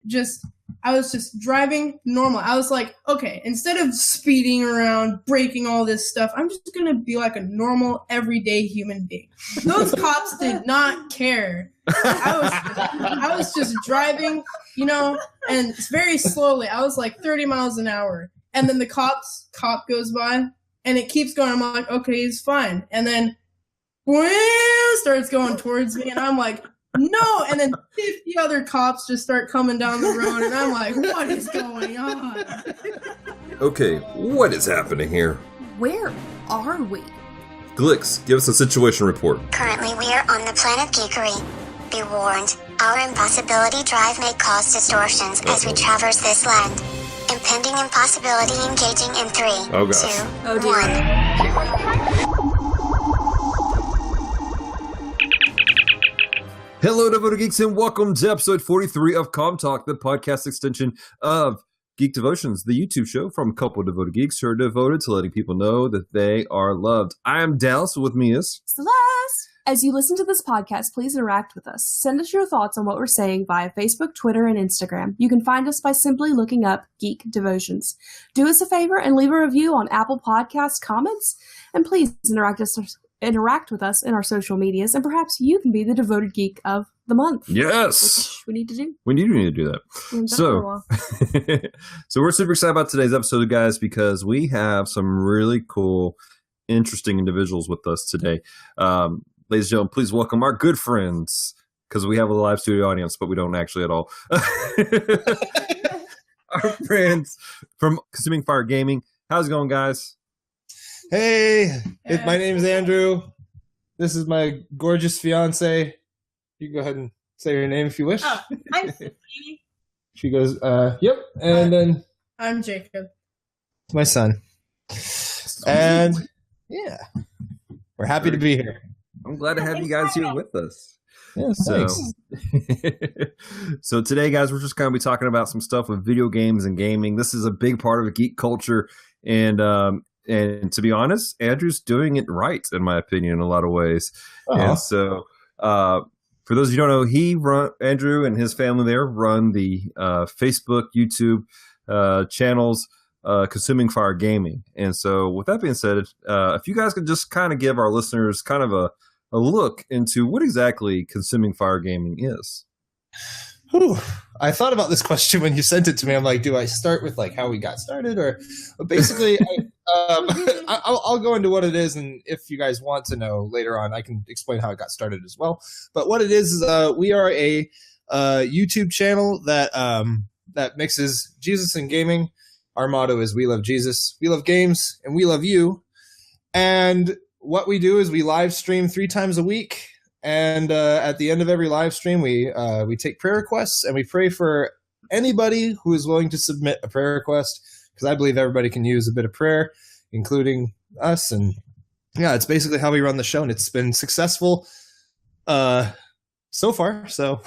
I was just driving normal. I was like, okay, instead of speeding around, breaking all this stuff, I'm just going to be like a normal, everyday human being. Those cops did not care. I was just driving, and very slowly. I was like 30 miles an hour. And then the cop goes by, and it keeps going. I'm like, okay, he's fine. And then starts going towards me, and I'm like, no, and then 50 other cops just start coming down the road, and I'm like, what is going on? Okay, what is happening here? Where are we? Glix, give us a situation report. Currently, we are on the planet Geekery. Be warned, our Impossibility Drive may cause distortions as we traverse this land. Impending impossibility engaging in 3, 2, 1. Hello, devoted geeks, and welcome to episode 43 of Comm Talk, the podcast extension of Geek Devotions, the YouTube show from a couple of devoted geeks who are devoted to letting people know that they are loved. I am Dallas, with me is Celeste. As you listen to this podcast, please interact with us. Send us your thoughts on what we're saying via Facebook, Twitter, and Instagram. You can find us by simply looking up Geek Devotions. Do us a favor and leave a review on Apple Podcasts comments, and please interact with us in our social medias, and perhaps you can be the devoted geek of the month. Yes, which we need to do. We do need to do that. So we're super excited about today's episode, guys, because we have some really cool, interesting individuals with us today. Ladies and gentlemen, please welcome our good friends, because we have a live studio audience, but we don't actually at all. Our friends from Consuming Fire Gaming. How's it going, guys? Hey, my name's Andrew. This is my gorgeous fiance. You can go ahead and say your name if you wish. Oh, I'm Sophie. She goes, yep. And then I'm Jacob. It's my son. And yeah, we're happy to be here. I'm glad to have you guys here with us. Yeah, thanks. So today, guys, we're just going to be talking about some stuff with video games and gaming. This is a big part of geek culture, and to be honest, Andrew's doing it right, in my opinion, in a lot of ways. Uh-huh. And so, for those of you who don't know, Andrew and his family there run the Facebook, YouTube channels, Consuming Fire Gaming. And so, with that being said, if you guys could just kind of give our listeners kind of a look into what exactly Consuming Fire Gaming is. Whew. I thought about this question when you sent it to me. I'm like, do I start with like how we got started, or basically, I'll go into what it is, and if you guys want to know later on, I can explain how it got started as well. But what it is we are a YouTube channel that mixes Jesus and gaming. Our motto is "We love Jesus, we love games, and we love you." And what we do is we live stream 3 times a week. And at the end of every live stream, we take prayer requests, and we pray for anybody who is willing to submit a prayer request, because I believe everybody can use a bit of prayer, including us. And yeah, it's basically how we run the show, and it's been successful so far. So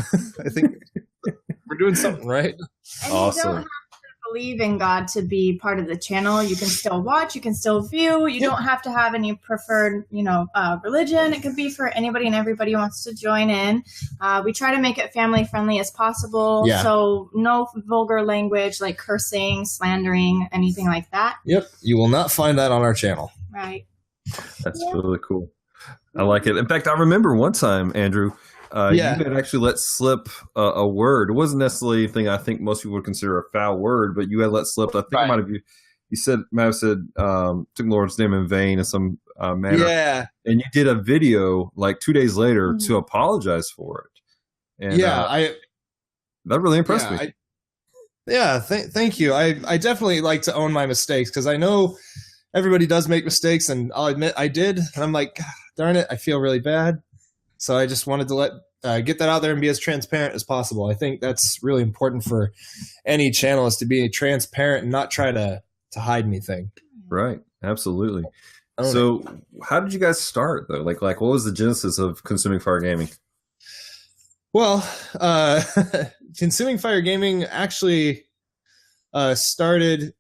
I think we're doing something right. And awesome. You don't have to believe in God to be part of the channel. You can still watch, you can still view. You don't have to have any preferred, religion. It could be for anybody and everybody who wants to join in. We try to make it family friendly as possible. Yeah. So no vulgar language like cursing, slandering, anything like that. Yep. You will not find that on our channel. Right. That's really cool. I like it. In fact, I remember one time, Andrew, you had actually let slip a word. It wasn't necessarily anything I think most people would consider a foul word, but you had let slip. I think it might have might have said took the Lord's name in vain in some manner. Yeah. And you did a video like 2 days later to apologize for it. And, that really impressed me. Thank you. I definitely like to own my mistakes, because I know everybody does make mistakes, and I'll admit I did. And I'm like, darn it, I feel really bad. So I just wanted to get that out there and be as transparent as possible. I think that's really important for any channel, is to be transparent and not try to hide anything. Right. Absolutely. So how did you guys start, though? Like what was the genesis of Consuming Fire Gaming? Well, Consuming Fire Gaming actually started,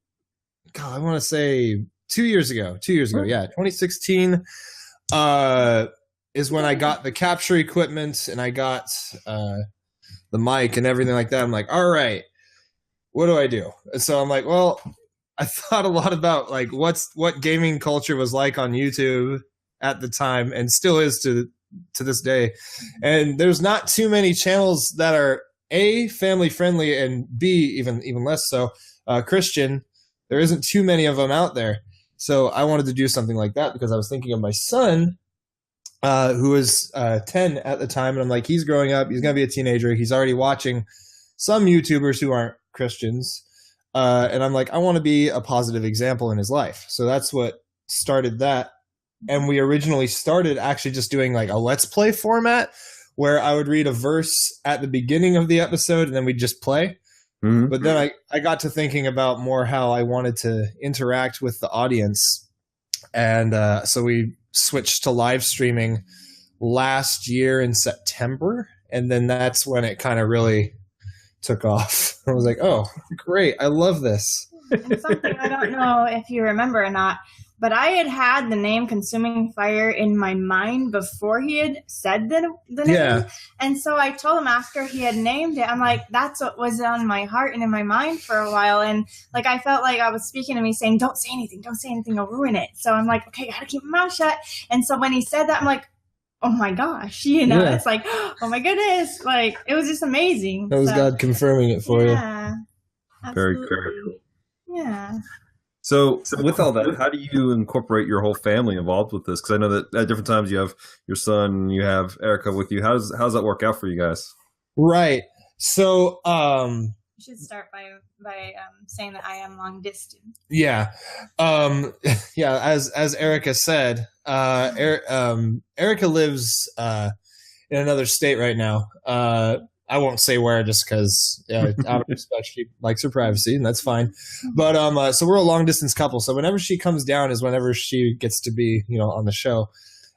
I want to say 2 years ago. 2 years ago, yeah. 2016 is when I got the capture equipment, and I got the the mic and everything like that. I'm like, all right, what do I do? And so I'm like, well, I thought a lot about like what gaming culture was like on YouTube at the time, and still is to this day. And there's not too many channels that are A, family friendly, and B, even less so, Christian. There isn't too many of them out there. So I wanted to do something like that because I was thinking of my son, who was 10 at the time. And I'm like, he's growing up. He's going to be a teenager. He's already watching some YouTubers who aren't Christians. And I'm like, I want to be a positive example in his life. So that's what started that. And we originally started actually just doing like a Let's Play format where I would read a verse at the beginning of the episode and then we'd just play. Mm-hmm. But then I got to thinking about more how I wanted to interact with the audience. And so we switched to live streaming last year in September. And then that's when it kind of really took off. I was like, oh, great. I love this. And something I don't know if you remember or not, but I had the name Consuming Fire in my mind before he had said the name. Yeah. And so I told him after he had named it, I'm like, that's what was on my heart and in my mind for a while. And like, I felt like I was speaking to me saying, don't say anything, I'll ruin it. So I'm like, okay, gotta keep my mouth shut. And so when he said that, I'm like, oh my gosh, It's like, oh my goodness. Like, it was just amazing. That was God confirming it for you. Yeah. Very cool. Yeah. So with all that, how do you incorporate your whole family involved with this? Because I know that at different times you have your son, you have Erica with you. How does that work out for you guys? Right. So you should start by saying that I am long distance. Yeah. Yeah. As Erica said, Erica lives in another state right now. I won't say where just because out of respect, she likes her privacy, and that's fine. But so we're a long distance couple. So whenever she comes down is whenever she gets to be, on the show.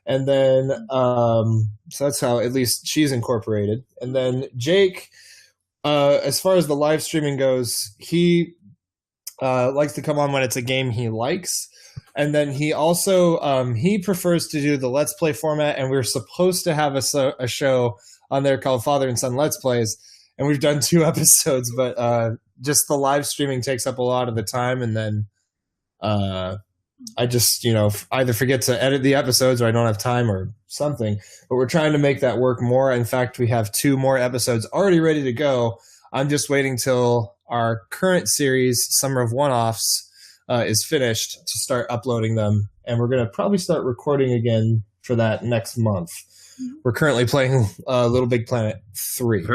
And then so that's how at least she's incorporated. And then Jake, as far as the live streaming goes, he likes to come on when it's a game he likes. And then he also he prefers to do the Let's Play format, and we're supposed to have a show on there called Father and Son Let's Plays, and we've done 2 episodes, but just the live streaming takes up a lot of the time, and then I just either forget to edit the episodes or I don't have time or something. But we're trying to make that work more. In fact, we have 2 more episodes already ready to go. I'm just waiting till our current series, Summer of One-Offs, is finished to start uploading them, and we're going to probably start recording again for that next month. We're currently playing Little Big Planet 3.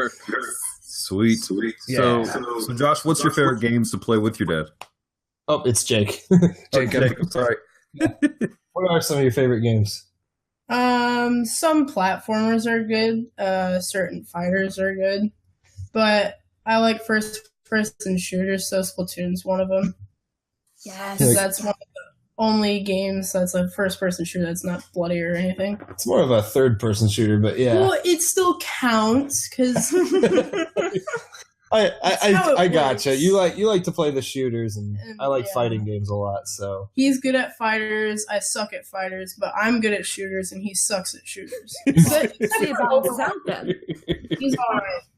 Sweet. Yeah. So Josh, what's your favorite games to play with your dad? Oh, it's Jake. Jake, I'm sorry. What are some of your favorite games? Some platformers are good. Certain fighters are good, but I like first-person shooters. So Splatoon's one of them. Yes, that's one of the only games that's a first-person shooter that's not bloody or anything. It's more of a third-person shooter, but yeah. Well, it still counts because I gotcha. You like to play the shooters, and I like fighting games a lot. So he's good at fighters. I suck at fighters, but I'm good at shooters, and he sucks at shooters. He's all right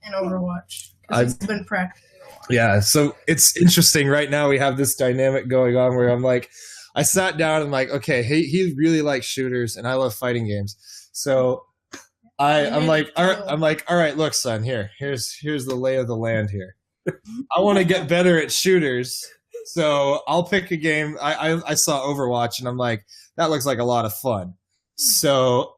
in Overwatch because he's been practicing. Yeah, so it's interesting. Right now we have this dynamic going on where I'm like, I sat down and like, okay, he really likes shooters, and I love fighting games. So I'm like, all right, look, son, here's the lay of the land here. I want to get better at shooters, so I'll pick a game. I saw Overwatch, and I'm like, that looks like a lot of fun. So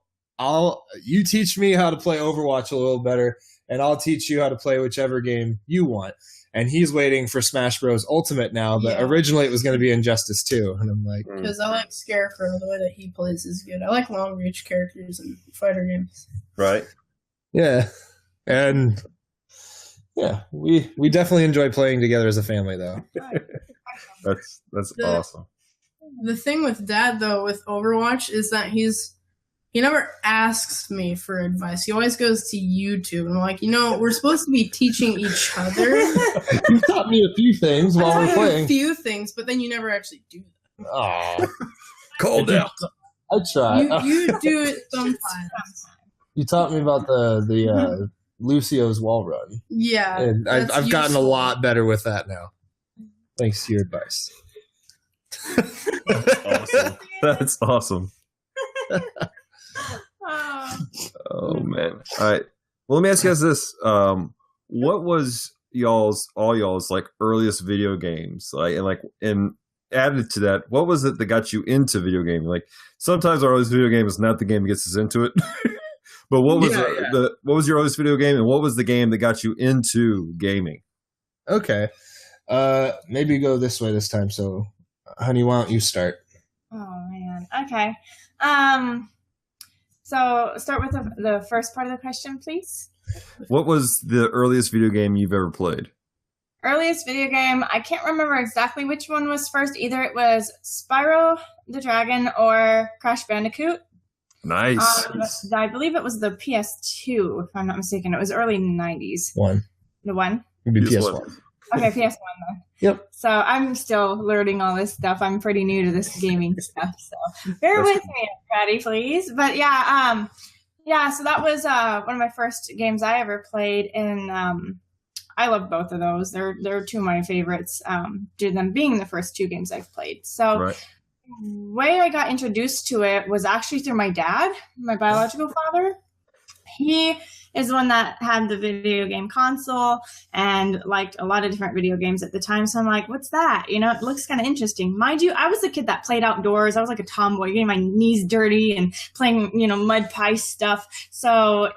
you teach me how to play Overwatch a little better, and I'll teach you how to play whichever game you want. And he's waiting for Smash Bros. Ultimate now, but originally it was going to be Injustice 2. And I'm like... Because I like Scarecrow, the way that he plays is good. I like long-reach characters in fighter games. Right. Yeah. And, yeah, we definitely enjoy playing together as a family, though. That's awesome. The thing with Dad, though, with Overwatch, is that he never asks me for advice. He always goes to YouTube. And I'm like, we're supposed to be teaching each other. You taught me a few things while we're playing. A few things, but then you never actually do them. Aw. Cold down. I try. You do it sometimes. You taught me about the Lucio's wall run. Yeah. And I've gotten a lot better with that now. Thanks to your advice. That's awesome. That's awesome. Oh man. All right. Well, let me ask you guys this. What was all y'all's like earliest video games? And added to that, what was it that got you into video gaming? Like sometimes our earliest video game is not the game that gets us into it. But what was what was your earliest video game, and what was the game that got you into gaming? Okay. Maybe go this way this time. So, honey, why don't you start? Oh man. Okay. So start with the first part of the question, please. What was the earliest video game you've ever played? Earliest video game, I can't remember exactly which one was first. Either it was Spyro the Dragon or Crash Bandicoot. Nice. I believe it was the PS2, if I'm not mistaken. It was early 90s. The one? It'd be PS1. Okay, PS1 then. Yep. So I'm still learning all this stuff. I'm pretty new to this gaming stuff, so bear with me, everybody, please. But yeah, so that was one of my first games I ever played, and I love both of those. They're two of my favorites, due to them being the first two games I've played. So the way I got introduced to it was actually through my dad, my biological father. He is the one that had the video game console and liked a lot of different video games at the time. So I'm like, what's that? You know, it looks kind of interesting. Mind you, I was a kid that played outdoors. I was like a tomboy, getting my knees dirty and playing, mud pie stuff. So,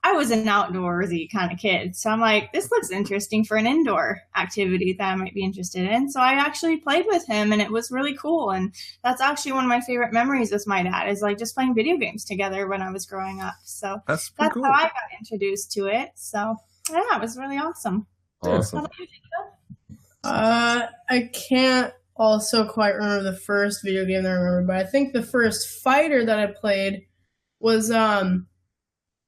I was an outdoorsy kind of kid. So I'm like, this looks interesting for an indoor activity that I might be interested in. So I actually played with him, and it was really cool. And that's actually one of my favorite memories with my dad, is like just playing video games together when I was growing up. So that's cool. How I got introduced to it. So yeah, it was really awesome. Awesome. How about you, Jacob? I can't also quite remember the first video game that I remember, but I think the first fighter that I played was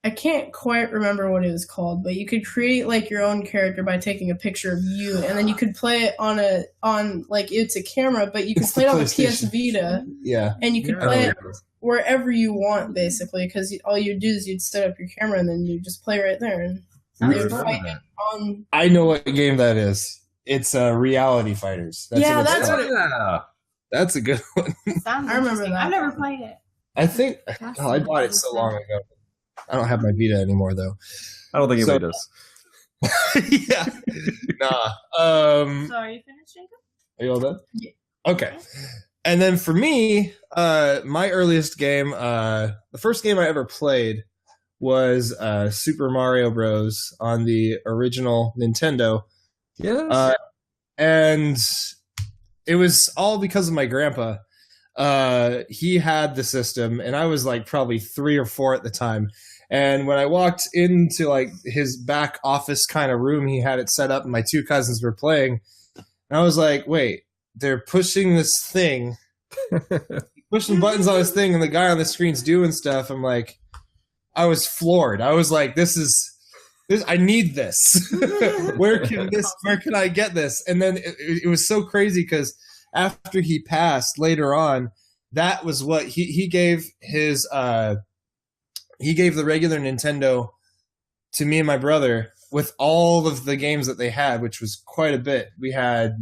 I can't quite remember what it was called, but you could create like your own character by taking a picture of you, and then you could play it on like it's a camera, but you could play it on the PS Vita. Yeah. And you could play it wherever you want, basically, because all you do is you'd set up your camera and then you just play right there, and they would fight it on. I know what game that is. It's Reality Fighters. That's what it. That's a good one. I remember that. I've never played it. I think I bought it so long ago. I don't have my Vita anymore, though. I don't think anybody does. Yeah. Nah. So are you finished, Jacob? Are you all done? Yeah. Okay. And then for me, my earliest game, the first game I ever played was Super Mario Bros. On the original Nintendo. Yes. And it was all because of my grandpa. He had the system, and I was like probably 3 or 4 at the time. And when I walked into like his back office kind of room, he had it set up, and my 2 cousins were playing. And I was like, wait, they're pushing this thing, pushing buttons on this thing, and the guy on the screen's doing stuff. I'm like, I was floored. I was like, this, I need this. Where can I get this? And then it was so crazy because after he passed later on, that was what he gave his he gave the regular Nintendo to me and my brother with all of the games that they had, which was quite a bit. We had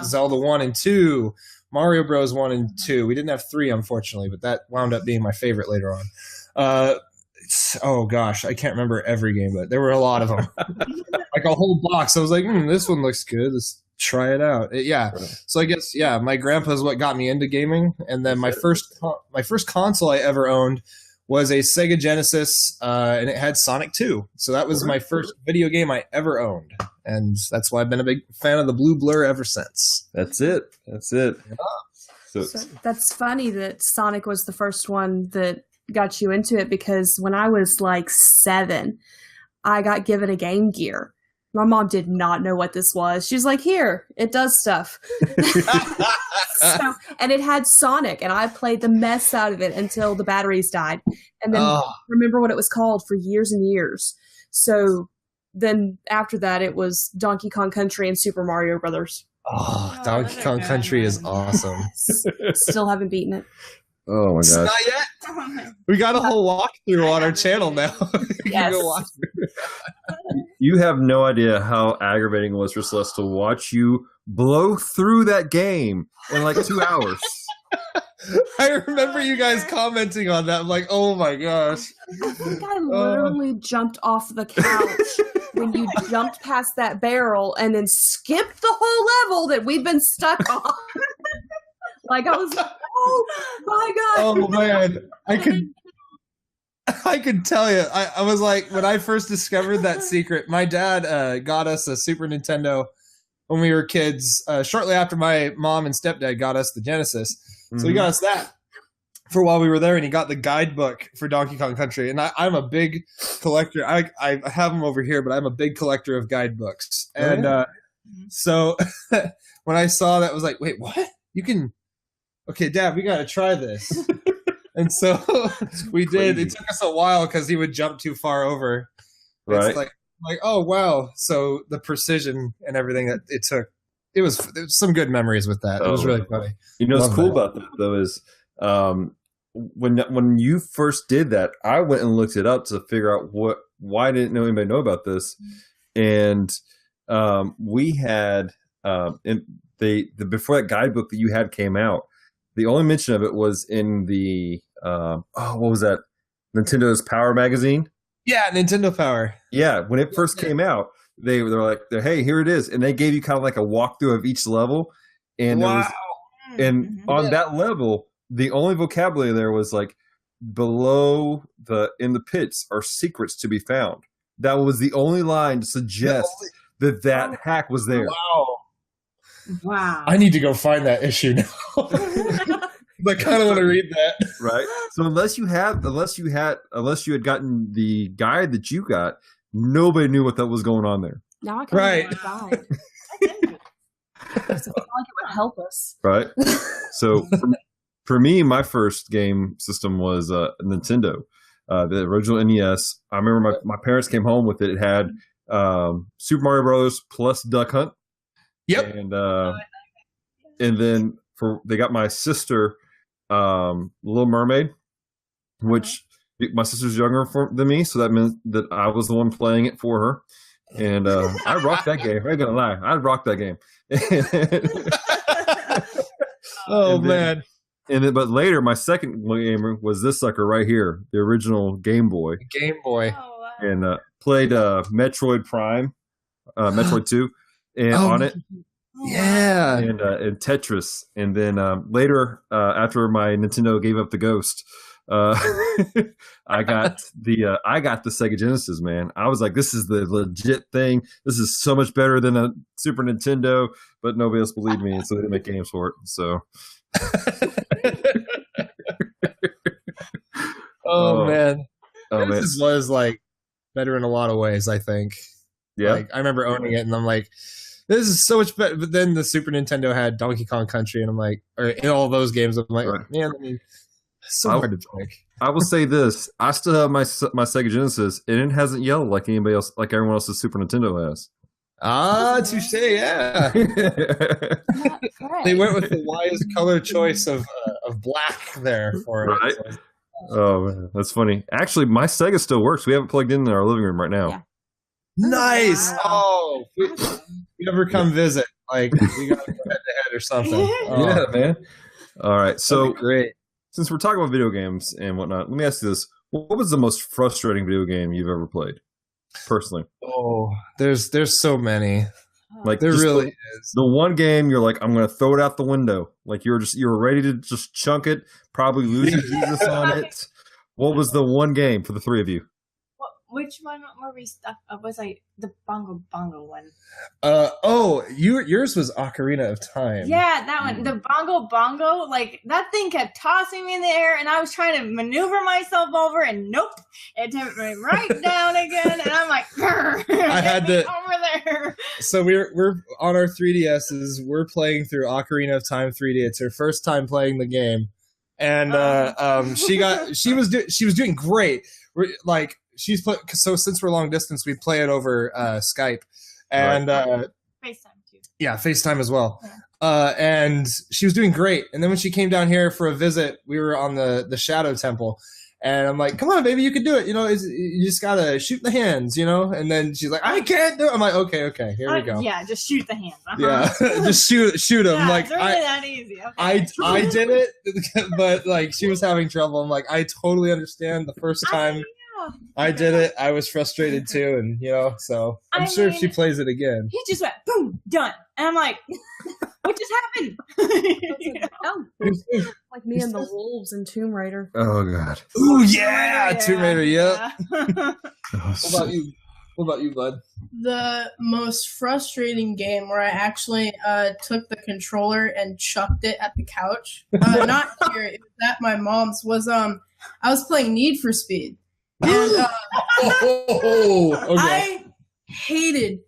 Zelda 1 and 2, Mario Bros 1 and 2. We didn't have 3, unfortunately, but that wound up being my favorite later on. Oh gosh, I can't remember every game, but there were a lot of them. Like a whole box. I was like, this one looks good. Let's try it out. So I guess my grandpa's what got me into gaming, and then my first console I ever owned was a Sega Genesis, and it had Sonic 2. So that was my first video game I ever owned, and that's why I've been a big fan of the Blue Blur ever since. That's it. Yeah. So that's funny that Sonic was the first one that got you into it, because when I was like 7, I got given a Game Gear. My mom did not know what this was. She was like, here, it does stuff. And it had Sonic, and I played the mess out of it until the batteries died. And then remember what it was called for years and years. So then after that, it was Donkey Kong Country and Super Mario Brothers. Donkey Kong Country is awesome. Still haven't beaten it. Oh my gosh! Not yet. We got a whole walkthrough on our channel now. You can go watch it. You have no idea how aggravating it was for Celeste to watch you blow through that game in like 2 hours. I remember you guys commenting on that. I'm like, oh my gosh. I think I literally jumped off the couch when you jumped past that barrel and then skipped the whole level that we've been stuck on. Like, I was like, oh my God. Oh man. I could tell you. I was like, when I first discovered that secret, my dad got us a Super Nintendo when we were kids, shortly after my mom and stepdad got us the Genesis. So he got us that for while we were there, and he got the guidebook for Donkey Kong Country. And I'm a big collector. I have them over here, but I'm a big collector of guidebooks. And so when I saw that, I was like, wait, what? You can... Okay, Dad, we got to try this. And so we did. It took us a while because he would jump too far over. Right. It's like, oh, wow. So the precision and everything that it took. There was some good memories with that. It was really funny. You know what's cool about that, though, is when you first did that, I went and looked it up to figure out why didn't anybody know about this. And we had before that guidebook that you had came out, the only mention of it was in the what was that? Nintendo's Power magazine? Yeah, Nintendo Power. Yeah, when it first came out, they're like, hey, here it is, and they gave you kind of like a walkthrough of each level, and on that level, the only vocabulary there was like below in the pits are secrets to be found. That was the only line to suggest that hack was there. Wow. I need to go find that issue now. I kind of want to read that. Right. So unless you had gotten the guide that you got, nobody knew what that was going on there. Now I can read the guide. I feel like it would help us. Right. So for me, my first game system was Nintendo, the original NES. I remember my parents came home with it. It had Super Mario Bros. Plus Duck Hunt. Yep. And then they got my sister Little Mermaid, which my sister's younger than me, so that meant that I was the one playing it for her. And I rocked that game. I ain't gonna lie, I rocked that game. Man! But later, my second game was this sucker right here, the original Game Boy. Game Boy. Oh, wow. And played Metroid Prime, Metroid 2, and on it. Yeah, and Tetris, and then later, after my Nintendo gave up the ghost, I got the Sega Genesis. Man, I was like, this is the legit thing. This is so much better than a Super Nintendo, but nobody else believed me, so they didn't make games for it. So, man, this was like better in a lot of ways. I think. Yeah, like, I remember owning it, and I'm like, this is so much better. But then the Super Nintendo had Donkey Kong Country, and I'm like, or in all those games, I'm like, man, it's so hard to pick. I will say this: I still have my Sega Genesis, and it hasn't yelled like anybody else, like everyone else's Super Nintendo has. Touche, yeah. They went with the wise color choice of black there for it. Right. So. Oh man, that's funny. Actually, my Sega still works. We have it plugged in our living room right now. Yeah. Nice. Oh, if you ever come visit, like we gotta go head to head or something. Yeah, man. All right, so great. Since we're talking about video games and whatnot, let me ask you this: what was the most frustrating video game you've ever played, personally? Oh, there's so many. Like there really is. The one game you're like, I'm gonna throw it out the window. Like you're ready to just chunk it, probably losing Jesus on it. What was the one game for the three of you? Which one were we stuck? Was the Bongo one? Yours was Ocarina of Time. Yeah, that one. The Bongo, like that thing kept tossing me in the air, and I was trying to maneuver myself over, and nope, it took me right down again, and I'm like, I had to over there. So we're on our 3DSs. We're playing through Ocarina of Time 3D. It's her first time playing the game, and she was doing great. So since we're long distance, we play it over Skype and FaceTime too. Yeah, FaceTime as well. and she was doing great. And then when she came down here for a visit, we were on the Shadow Temple. And I'm like, come on, baby, you can do it. You know, you just got to shoot the hands, you know? And then she's like, I can't do it. I'm like, okay, here we go. Yeah, just shoot the hands. Yeah, just shoot them. Yeah, like, it's really that easy. Okay. I did it, but like she was having trouble. I'm like, I totally understand. The first time I did it, I was frustrated too. And, you know, so I'm sure if she plays it again. He just went, boom, done. And I'm like, what just happened? Like me and the wolves in Tomb Raider. Oh, God. Ooh, yeah. Tomb Raider, yep. What about you, bud? The most frustrating game where I actually took the controller and chucked it at the couch. Not here, it was at my mom's. I was playing Need for Speed. And Okay. I hated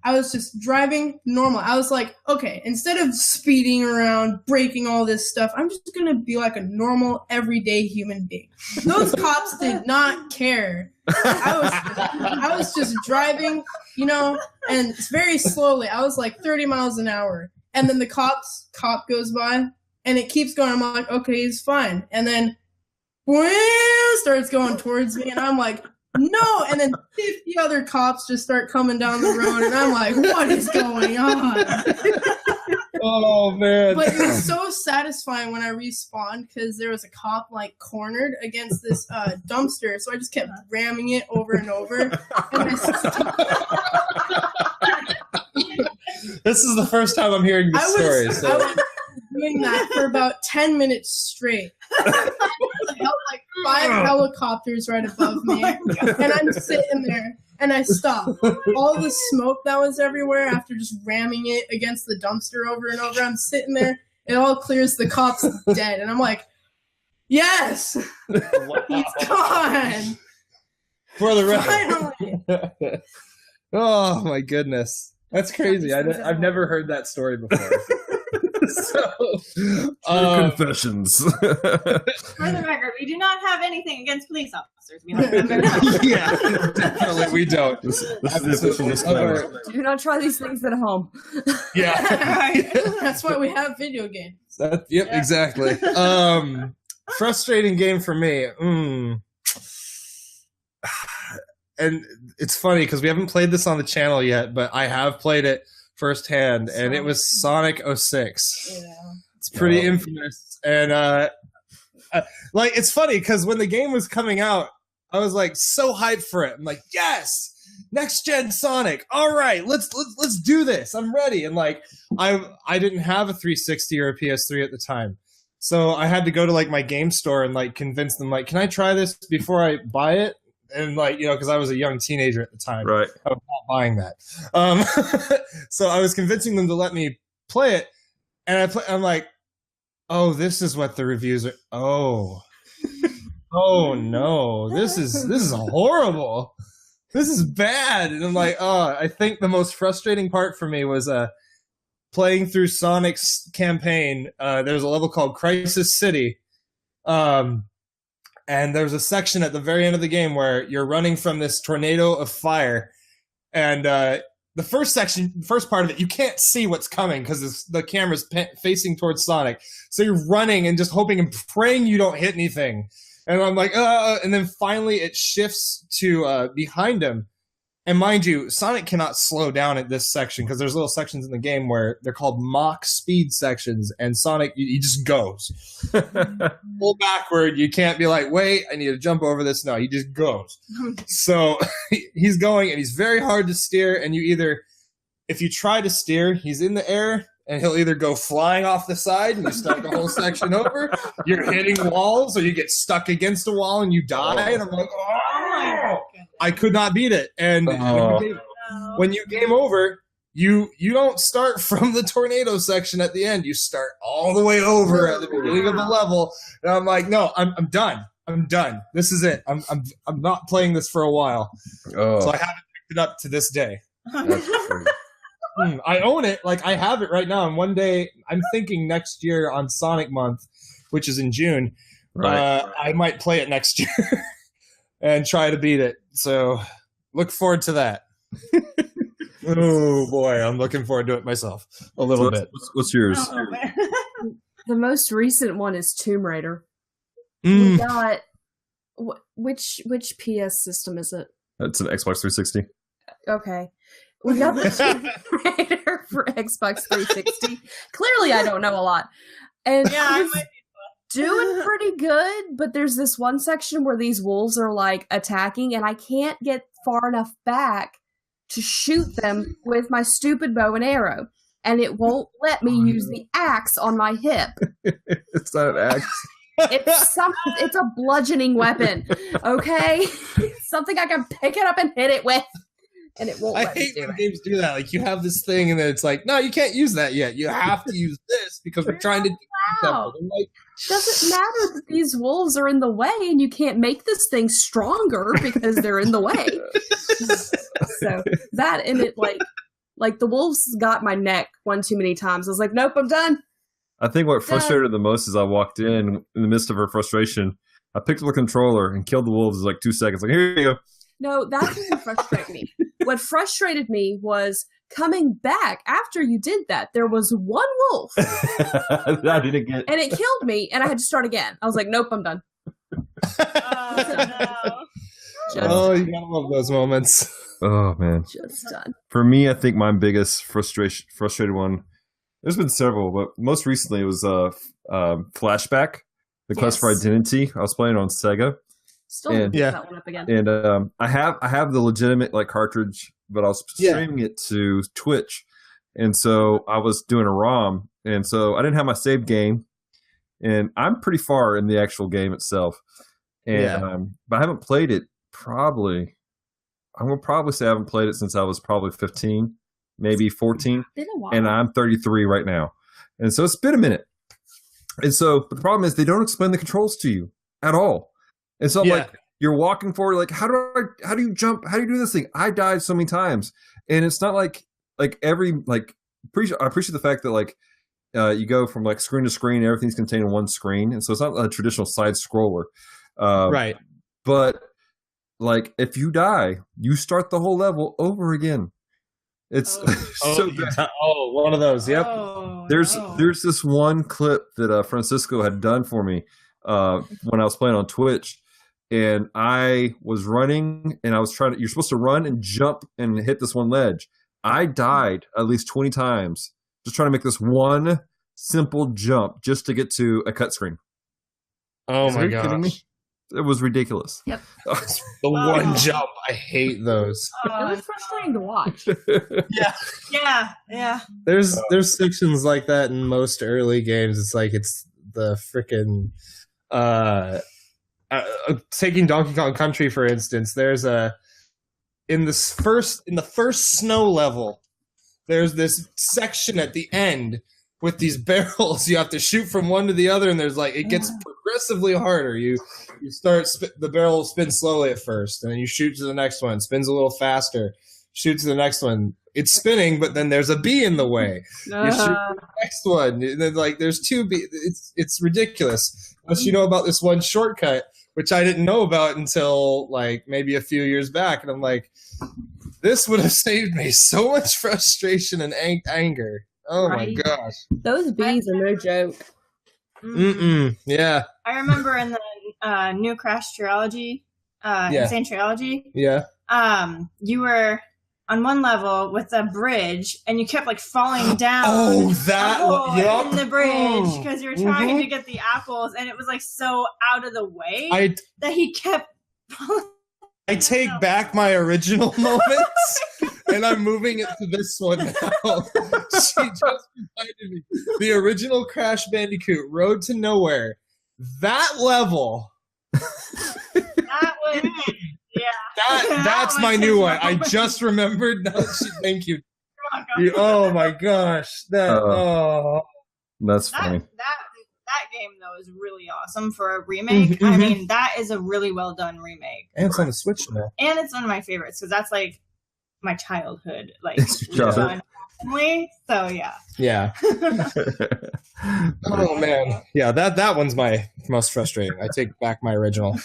I was just driving normal. I was like, okay, instead of speeding around, breaking all this stuff, I'm just going to be like a normal, everyday human being. Those cops did not care. I was just driving, you know, and very slowly. I was like 30 miles an hour. And then the cop goes by, and it keeps going. I'm like, okay, he's fine. And then starts going towards me, and I'm like, no, and then 50 other cops just start coming down the road, and I'm like, what is going on? Oh, man. But it was so satisfying when I respawned because there was a cop, like, cornered against this dumpster, so I just kept ramming it over and over. And This is the first time I'm hearing this story. I was doing that for about 10 minutes straight. I felt like 5 helicopters right above me, and I'm sitting there, and I stop. All the smoke that was everywhere after just ramming it against the dumpster over and over, I'm sitting there, it all clears, the cop's dead, and I'm like, yes! He's gone! For the Finally! Oh, my goodness. That's crazy. I've never heard that story before. Confessions. For the record, we do not have anything against police officers. We let them know. Yeah, definitely we don't. This is the official disclaimer. Do not try these things at home. Yeah. That's why we have video games. Exactly. Frustrating game for me. And it's funny because we haven't played this on the channel yet, but I have played it firsthand, and it was Sonic 06. Yeah. It's pretty infamous. And like, it's funny because when the game was coming out, I was like so hyped for it. I'm like, yes, next gen Sonic. All right, let's do this. I'm ready. And like, I didn't have a 360 or a PS3 at the time, so I had to go to like my game store and like convince them, like, can I try this before I buy it? And like, you know, because I was a young teenager at the time, right? I was not buying that. So I was convincing them to let me play it, and I'm like, oh, this is what the reviews are. Oh no, this is horrible. This is bad. And I'm like, oh, I think the most frustrating part for me was playing through Sonic's campaign. There's a level called Crisis City. And there's a section at the very end of the game where you're running from this tornado of fire. And the first part of it, you can't see what's coming because the camera's facing towards Sonic. So you're running and just hoping and praying you don't hit anything. And I'm like, and then finally it shifts to behind him. And mind you, Sonic cannot slow down at this section because there's little sections in the game where they're called mock speed sections, and Sonic, he just goes. Pull backward, you can't be like, wait, I need to jump over this. No, he just goes. So he's going, and he's very hard to steer, and if you try to steer, he's in the air, and he'll either go flying off the side and you start the whole section over, you're hitting walls, or you get stuck against a wall and you die, and I'm like, oh! I could not beat it. And when you game over, you don't start from the tornado section at the end. You start all the way over at the beginning of the level. And I'm like, no, I'm done. I'm done. This is it. I'm not playing this for a while. So I haven't picked it up to this day. I own it. Like, I have it right now. And one day, I'm thinking next year on Sonic Month, which is in June, I might play it next year and try to beat it. So look forward to that. Oh boy, I'm looking forward to it myself a little bit. What's yours? The most recent one is Tomb Raider. Mm. We got which PS system is it? It's an Xbox 360. Okay. We got the Tomb Raider for Xbox 360. Clearly, I don't know a lot. And Yeah, doing pretty good, but there's this one section where these wolves are like attacking, and I can't get far enough back to shoot them with my stupid bow and arrow. And it won't let me use the axe on my hip. It's not an axe. It's a bludgeoning weapon, okay? Something I can pick it up and hit it with, and it won't. I hate when games do that. Like, you have this thing, and then it's like, no, you can't use that yet. You have to use this because we're trying to do Wow. something. Like, Doesn't matter that these wolves are in the way, and you can't make this thing stronger because they're in the way. So that, and it like the wolves got my neck one too many times. I was like, nope, I'm done. I think what frustrated her the most is I walked in the midst of her frustration. I picked up the controller and killed the wolves in like 2 seconds. Like, here you go. No, that didn't frustrate me. What frustrated me was coming back after you did that. There was one wolf, I didn't get. and it killed me, and I had to start again. I was like, nope, I'm done. oh, you gotta love those moments. Oh man, Just done. for me, I think my biggest frustrated one. There's been several, but most recently it was Flashback, the Quest for Yes. Identity. I was playing on Sega. Still And- didn't pick Yeah. that one up again. And I have the legitimate like cartridge, but I was streaming it to Twitch, and so I was doing a ROM, and so I didn't have my saved game, and I'm pretty far in the actual game itself, and but I haven't played it probably. I'm gonna probably say I haven't played it since I was probably 15, maybe 14, Been a while. and I'm 33 right now, and so it's been a minute, and so but the problem is they don't explain the controls to you at all. And so I'm like, you're walking forward, like, how do you jump? How do you do this thing? I died so many times. And it's not like every, like, I appreciate the fact that, like, you go from, like, screen to screen, everything's contained in one screen. And so it's not a traditional side scroller. Right. But, like, if you die, you start the whole level over again. It's so bad. Yeah. Oh, one of those. Yep. Oh, There's no. this one clip that Francisco had done for me when I was playing on Twitch. And I was running, and I was you're supposed to run and jump and hit this one ledge. I died at least 20 times just trying to make this one simple jump just to get to a cut screen. Oh my Are you kidding me? gosh. It was ridiculous. Yep. The one jump. I hate those. It was frustrating to watch. Yeah. There's sections like that in most early games. It's like it's the freaking taking Donkey Kong Country for instance. There's in the first snow level. There's this section at the end with these barrels. You have to shoot from one to the other, and there's like it gets progressively harder. You start the barrel spins slowly at first, and then you shoot to the next one. Spins a little faster. Shoot to the next one. It's spinning, but then there's a bee in the way. You shoot to the next one. And then, like, there's two bees. It's ridiculous. Unless you know about this one shortcut, which I didn't know about until, like, maybe a few years back. And I'm like, this would have saved me so much frustration and anger. Oh, Right. my gosh. Those bees are no joke. Mm-mm. Yeah. I remember in the new Crash trilogy, Insane trilogy, Yeah. you were on one level with a bridge, and you kept like falling down. Oh, that one. Yep. in the bridge because you were trying Mhm. to get the apples, and it was like so out of the way I that he kept. I take back my original moments, and I'm moving it to this one now. She just reminded me. The original Crash Bandicoot, Road to Nowhere. That level. That was That's my new one. I just remembered. Thank you. Oh my gosh. That's funny. That game though is really awesome for a remake. I mean, that is a really well done remake, And it's on the Switch now. and it's one of my favorites because that's like my childhood, like It's your childhood. family. So yeah. Yeah. Oh man. Yeah, that one's my most frustrating. I take back my original.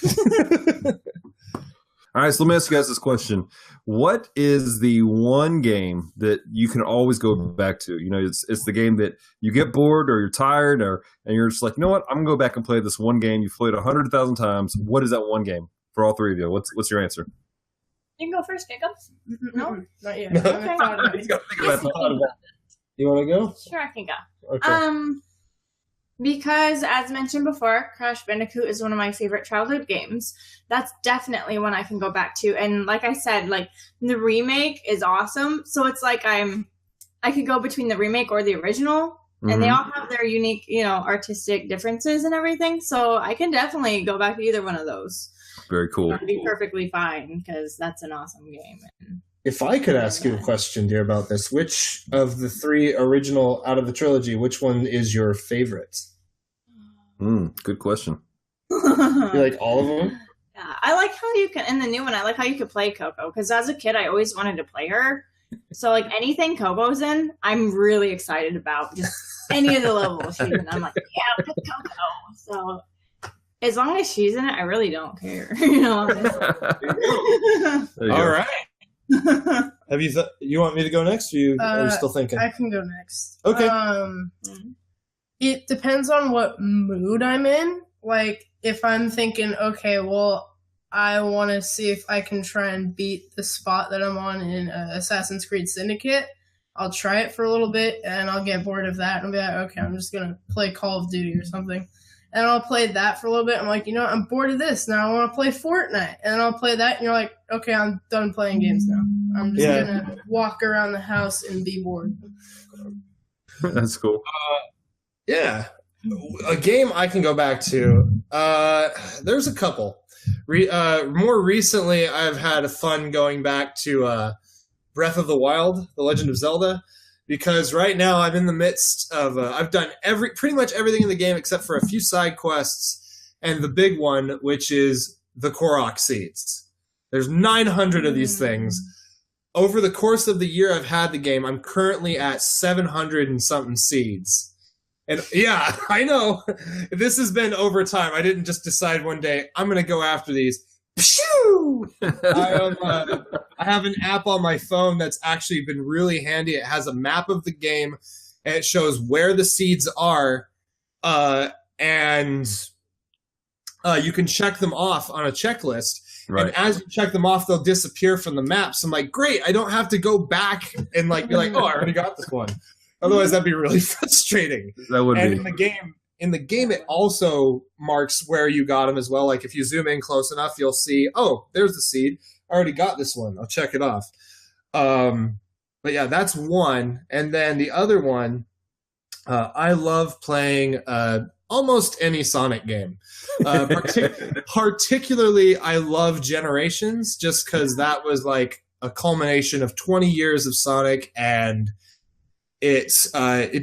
All right, so let me ask you guys this question. What is the one game that you can always go back to? You know, it's the game that you get bored or you're tired and you're just like, you know what? I'm going to go back and play this one game you've played 100,000 times. What is that one game for all three of you? What's your answer? You can go first, Jacob. No? Not yet. Okay. He's got to think about that. You want to go? Sure, I can go. Okay. Because, as mentioned before, Crash Bandicoot is one of my favorite childhood games. That's definitely one I can go back to. And like I said, like, the remake is awesome. So it's like I could go between the remake or the original. Mm-hmm. And they all have their unique, you know, artistic differences and everything. So I can definitely go back to either one of those. Very cool. That'd be perfectly fine, because that's an awesome game. If I could ask you a question, dear, about this, which of the three original out of the trilogy, which one is your favorite? Good question. You like all of them? Yeah, I like how you can, in the new one, I like how you could play Coco, because as a kid, I always wanted to play her. So, like, anything Coco's in, I'm really excited about. Just any of the levels she's in, I'm like, yeah, pick Coco. So, as long as she's in it, I really don't care. You know, all right. Have you you want me to go next, or are you still thinking? I can go next. Okay. It depends on what mood I'm in. Like, if I'm thinking, okay, well, I want to see if I can try and beat the spot that I'm on in Assassin's Creed Syndicate, I'll try it for a little bit, and I'll get bored of that, and I'll be like, okay, I'm just going to play Call of Duty or something. And I'll play that for a little bit. I'm like, you know what? I'm bored of this. Now I want to play Fortnite. And then I'll play that, and you're like, okay, I'm done playing games now. I'm just going to walk around the house and be bored. That's cool. Yeah. A game I can go back to. There's a couple. More recently, I've had fun going back to Breath of the Wild, The Legend of Zelda, because right now I'm in the midst of I've done pretty much everything in the game except for a few side quests and the big one, which is the Korok seeds. There's 900 of these things. Over the course of the year I've had the game, I'm currently at 700 and something seeds. And yeah, I know this has been over time. I didn't just decide one day I'm going to go after these. I have an app on my phone that's actually been really handy. It has a map of the game, and it shows where the seeds are, and you can check them off on a checklist. Right. And as you check them off, they'll disappear from the map. So I'm like, great, I don't have to go back and like be like, oh, I already got this one. Otherwise, that'd be really frustrating. That would be. In the game, it also marks where you got them as well. Like if you zoom in close enough, you'll see, oh, there's the seed. I already got this one. I'll check it off. But yeah, that's one. And then the other one, I love playing almost any Sonic game. Particularly, I love Generations, just because that was like a culmination of 20 years of Sonic, and it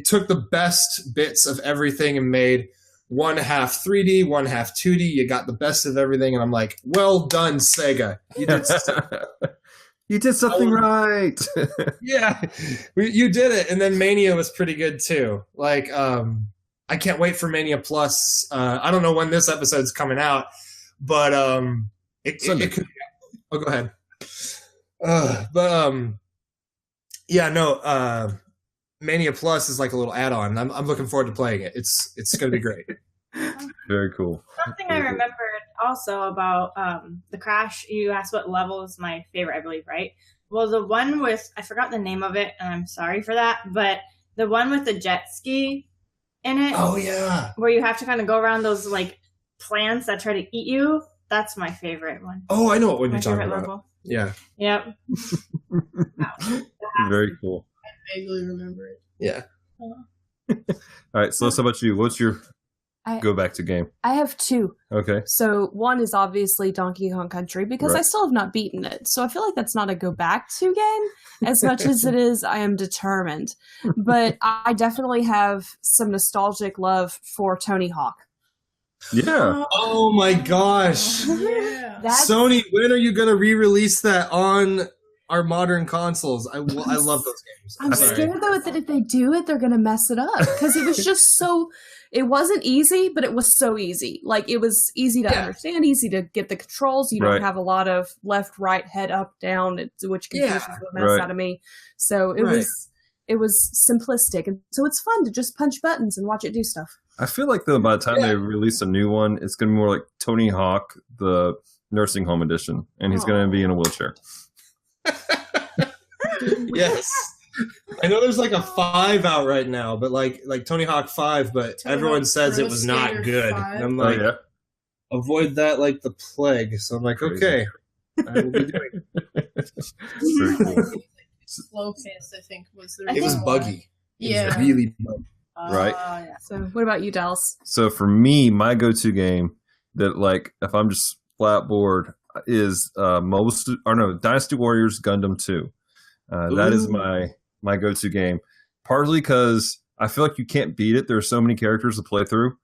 took the best bits of everything and made one half 3D, one half 2D. You got the best of everything, and I'm like, well done, Sega. You did something right. Yeah, you did it. And then Mania was pretty good too. Like, I can't wait for Mania Plus. I don't know when this episode's coming out, but it could. Oh, go ahead. Mania Plus is like a little add-on. I'm looking forward to playing it. It's going to be great. Very cool. Something I remembered also about the Crash, you asked what level is my favorite, I believe, right? Well, the one with, I forgot the name of it, and I'm sorry for that, but the one with the jet ski in it. Oh, yeah. Where you have to kind of go around those like plants that try to eat you. That's my favorite one. Oh, I know what one you're talking about. Level. Yeah. Yep. Very cool. I vaguely remember it. Yeah. All right, so how about you? What's your go back to game? I have two. Okay. So one is obviously Donkey Kong Country, because I still have not beaten it. So I feel like that's not a go back to game as much as it is I am determined. But I definitely have some nostalgic love for Tony Hawk. Yeah. Oh my gosh. Yeah. Sony, when are you going to re-release that on our modern consoles. I love those games. I'm scared though that if they do it, they're gonna mess it up because it was just so. It wasn't easy, but it was so easy. Like it was easy to understand, easy to get the controls. You don't have a lot of left, right, head, up, down, which confuses the mess out of me. So it was simplistic, and so it's fun to just punch buttons and watch it do stuff. I feel like though by the time they release a new one, it's gonna be more like Tony Hawk, the nursing home edition, and he's gonna be in a wheelchair. Yes. I know there's like a 5 out right now, but like Tony Hawk 5, but everyone says it was not good. And I'm like, avoid that like the plague. So I'm like, okay, I will be doing it. Slow paced, I think was the. It was buggy. Yeah, it was really buggy. Right. So, what about you, Dallas? So for me, my go-to game that like if I'm just flat bored is Dynasty Warriors Gundam 2. That is my go-to game, partly because I feel like you can't beat it. There's so many characters to play through,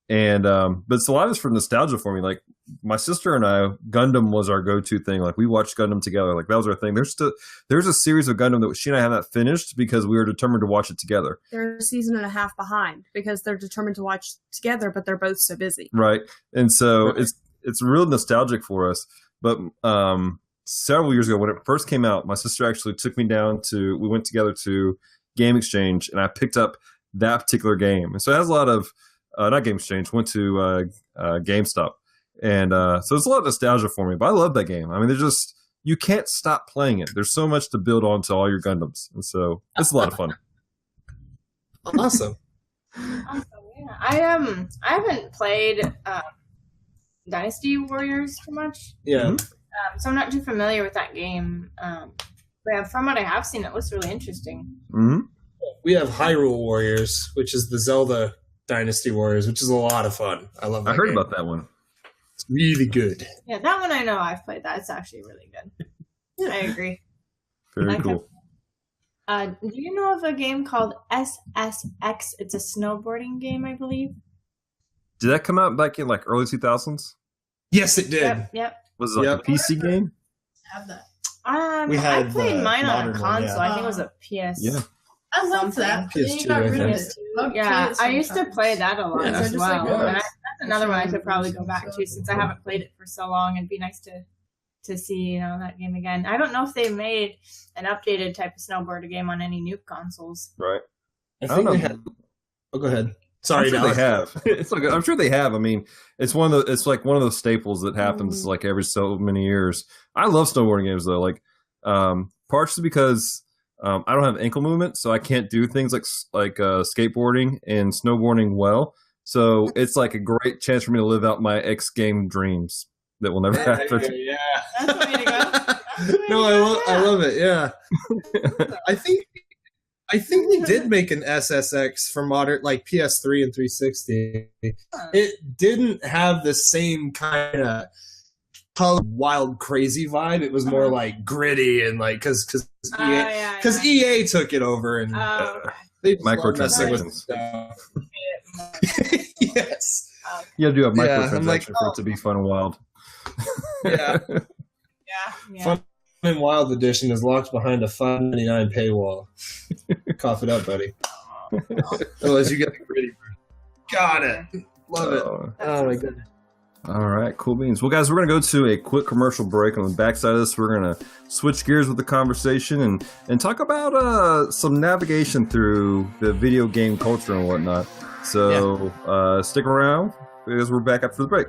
and but it's a lot of it's for nostalgia for me. Like my sister and I, Gundam was our go-to thing. Like we watched Gundam together. Like that was our thing. There's a series of Gundam that she and I have not finished because we were determined to watch it together. They're a season and a half behind because they're determined to watch together, but they're both so busy. Right, and so it's real nostalgic for us. But several years ago, when it first came out, my sister actually took me we went together to Game Exchange, and I picked up that particular game. And so it has a lot of, not Game Exchange, went to GameStop. And so it's a lot of nostalgia for me, but I love that game. I mean, you can't stop playing it. There's so much to build onto all your Gundams. And so it's a lot of fun. Awesome. Yeah. I haven't played Dynasty Warriors too much. Yeah. So I'm not too familiar with that game. But from what I have seen, it looks really interesting. Mm-hmm. We have Hyrule Warriors, which is the Zelda Dynasty Warriors, which is a lot of fun. I love that I heard game. about that one. It's really good. Yeah, that one I know I've played. That's actually really good. I agree. Very cool. Do you know of a game called SSX? It's a snowboarding game, I believe. Did that come out back in like early 2000s? Yes, it did. Yep. Was it like a PC game? Have that. I played mine on a console. I think it was a PS. Yeah. I love that. PS2, Got rid of it. Yeah, I used to play that a lot as well. Like, and that's another one I could probably go back to since I haven't played it for so long. It'd be nice to see that game again. I don't know if they made an updated type of snowboarder game on any new consoles. Right. I think they have. Oh, go ahead. Sorry, I'm sure they have. It's like, I'm sure they have. I mean, it's like one of those staples that happens like every so many years. I love snowboarding games though, like partially because I don't have ankle movement, so I can't do things like skateboarding and snowboarding well. So it's like a great chance for me to live out my X game dreams that will never happen. Yeah, that's the way to go. No, I love it. Yeah, I think they did make an SSX for modern, like PS3 and 360. It didn't have the same kind of wild, crazy vibe. It was more like gritty and like because EA took it over and they microtransactions. Yes. You do have microtransactions for it to be fun and wild. Yeah. Fun and Wild Edition is locked behind a $5.99 paywall. Cough it up, buddy. Otherwise, you get the gritty. Got it. Love it. Oh my goodness. All right, cool beans. Well, guys, we're going to go to a quick commercial break. On the backside of this, we're going to switch gears with the conversation and talk about some navigation through the video game culture and whatnot. So stick around because we're back after the break.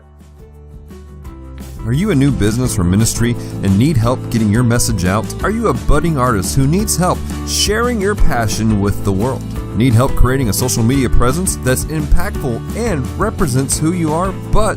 Are you a new business or ministry and need help getting your message out? Are you a budding artist who needs help sharing your passion with the world? Need help creating a social media presence that's impactful and represents who you are, but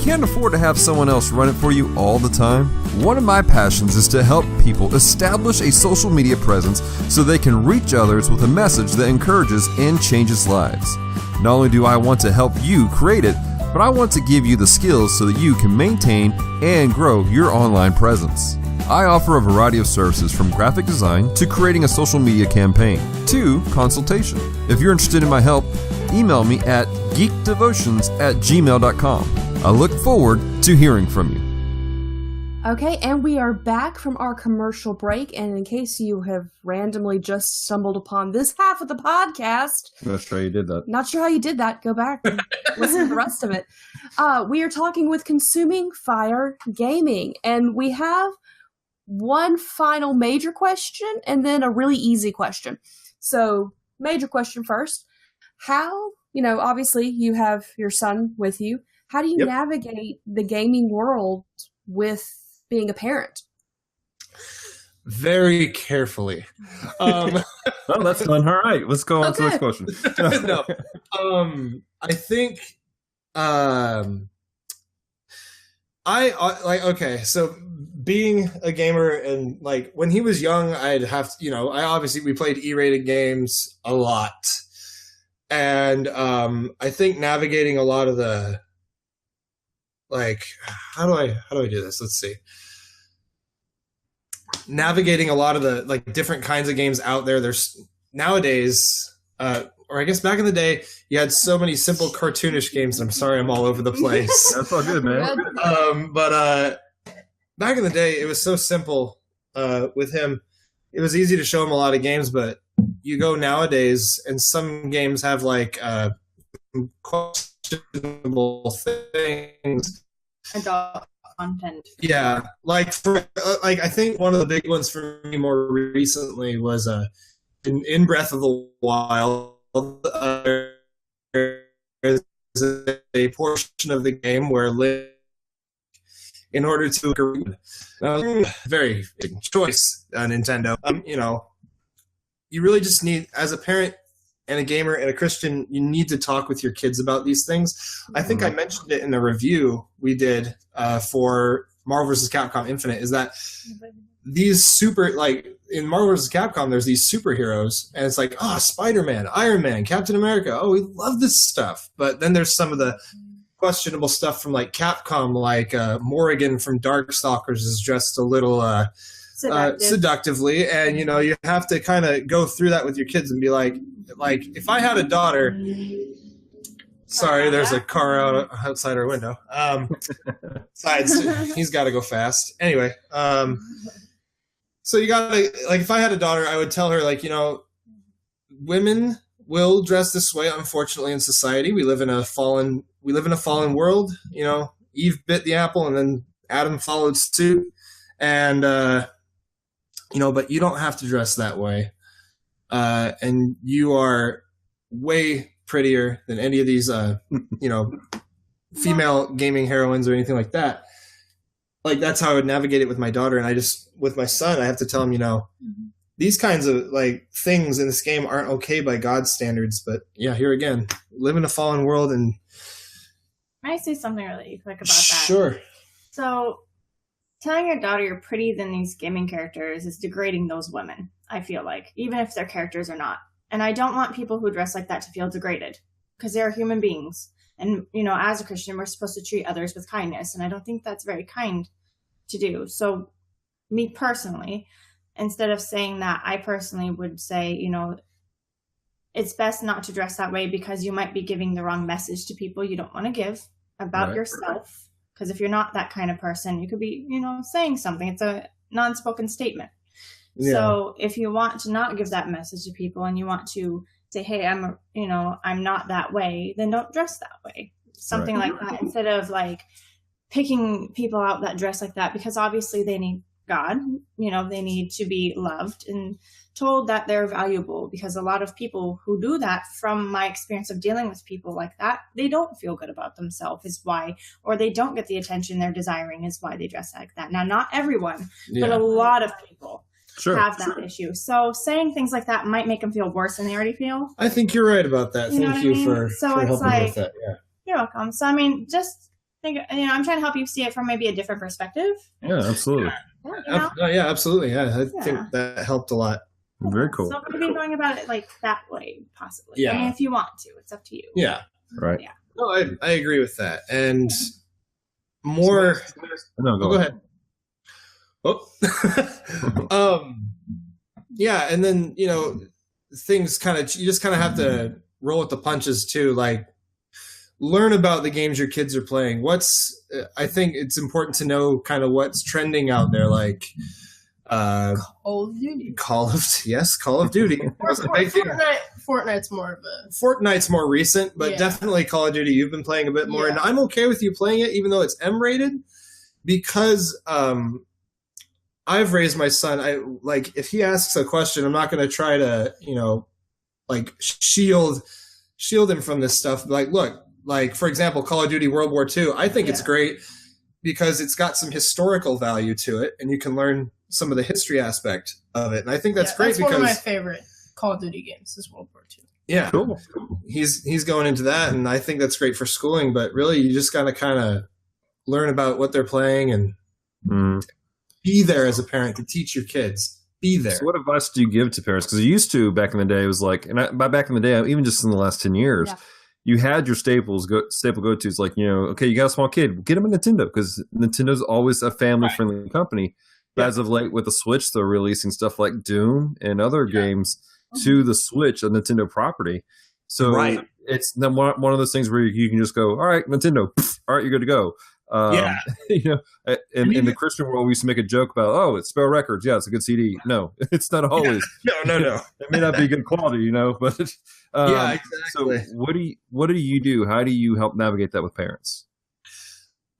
can't afford to have someone else run it for you all the time? One of my passions is to help people establish a social media presence so they can reach others with a message that encourages and changes lives. Not only do I want to help you create it, but I want to give you the skills so that you can maintain and grow your online presence. I offer a variety of services from graphic design to creating a social media campaign to consultation. If you're interested in my help, email me at geekdevotions@gmail.com. I look forward to hearing from you. Okay, and we are back from our commercial break. And in case you have randomly just stumbled upon this half of the podcast, Not sure how you did that. Not sure how you did that. Go back and listen to the rest of it. We are talking with Consuming Fire Gaming, and we have one final major question and then a really easy question. So, major question first. How, obviously you have your son with you. How do you navigate the gaming world with being a parent? Very carefully. Oh, that's fun. All right, let's go on to the next question. No, I think so being a gamer and like when he was young, I'd have to, we played E-rated games a lot. And I think navigating a lot of the how do I do this? Let's see. Navigating a lot of the different kinds of games out there. There's nowadays, or I guess back in the day, you had so many simple cartoonish games. I'm sorry, I'm all over the place. That's all good, man. But back in the day, it was so simple with him. It was easy to show him a lot of games, but you go nowadays, and some games have questionable things. Adult content. Yeah, I think one of the big ones for me more recently was in Breath of the Wild. There's a portion of the game where Link, in order to very big choice, Nintendo. You really just need, as a parent and a gamer and a Christian, you need to talk with your kids about these things. I think I mentioned it in a review we did for Marvel vs. Capcom Infinite, is that these in Marvel vs. Capcom, there's these superheroes, and it's like, Spider-Man, Iron Man, Captain America. Oh, we love this stuff. But then there's some of the questionable stuff from Capcom, Morrigan from Darkstalkers is dressed a little seductively, and you have to kind of go through that with your kids and be like if I had a daughter. Sorry, there's a car outside our window. He's got to go fast. Anyway, so you gotta if I had a daughter, I would tell her women will dress this way. Unfortunately, in society, we live in a fallen world. Eve bit the apple, and then Adam followed suit, and but you don't have to dress that way, and you are way prettier than any of these, female gaming heroines or anything like that. That's how I would navigate it with my daughter. And with my son, I have to tell him, these kinds of things in this game aren't okay by God's standards. But yeah, here again, live in a fallen world. And may I say something really quick about that? Sure. So telling your daughter you're prettier than these gaming characters is degrading those women, I feel like, even if their characters are not. And I don't want people who dress like that to feel degraded, because they're human beings. And, as a Christian, we're supposed to treat others with kindness. And I don't think that's very kind to do. So me personally, instead of saying that, I personally would say, it's best not to dress that way, because you might be giving the wrong message to people you don't want to give about yourself. Because if you're not that kind of person, you could be, saying something. It's a non-spoken statement. Yeah. So if you want to not give that message to people and you want to say, hey, I'm not that way, then don't dress that way. Something like that, instead of picking people out that dress like that, because obviously they need God, they need to be loved and told that they're valuable, because a lot of people who do that, from my experience of dealing with people like that, they don't feel good about themselves is why, or they don't get the attention they're desiring is why they dress like that. Now, not everyone, but a lot of people have that issue. So saying things like that might make them feel worse than they already feel. I think you're right about that. Thank you for helping with that. Yeah. You're welcome. So, just think, I'm trying to help you see it from maybe a different perspective. Yeah, absolutely. Yeah, absolutely. Yeah, I think that helped a lot. Very cool. So maybe going about it that way, possibly. Yeah. If you want to, it's up to you. Yeah. Right. Yeah. No, I agree with that. And more. No, go ahead. Yeah, and then things you just kind of have to roll with the punches too. learn about the games your kids are playing. I think it's important to know kind of what's trending out there, like Call of Duty. Call of Duty. Fortnite's more of a... Fortnite's more recent, but definitely Call of Duty you've been playing a bit more, and I'm okay with you playing it, even though it's M-rated, because I've raised my son. If he asks a question, I'm not going to try to, shield him from this stuff. Like, look, for example, Call of Duty World War II, I think it's great because it's got some historical value to it, and you can learn some of the history aspect of it. And I think that's great because... one of my favorite Call of Duty games is World War II. Yeah. Cool. He's going into that, and I think that's great for schooling, but really you just got to kind of learn about what they're playing and be there as a parent to teach your kids. Be there. So what advice do you give to parents? Because you used to, back in the day, it was like, by back in the day, even just in the last 10 years, you had your staple go-tos, like, okay, you got a small kid, get them a Nintendo, because Nintendo's always a family-friendly company. But as of late, with the Switch, they're releasing stuff like Doom and other games to the Switch, a Nintendo property. So it's one of those things where you can just go, all right, Nintendo, all right, you're good to go. In the Christian world, we used to make a joke about, it's Spell Records. Yeah, it's a good CD. No, it's not always. No. It may not be good quality, but exactly. So what do you do? How do you help navigate that with parents?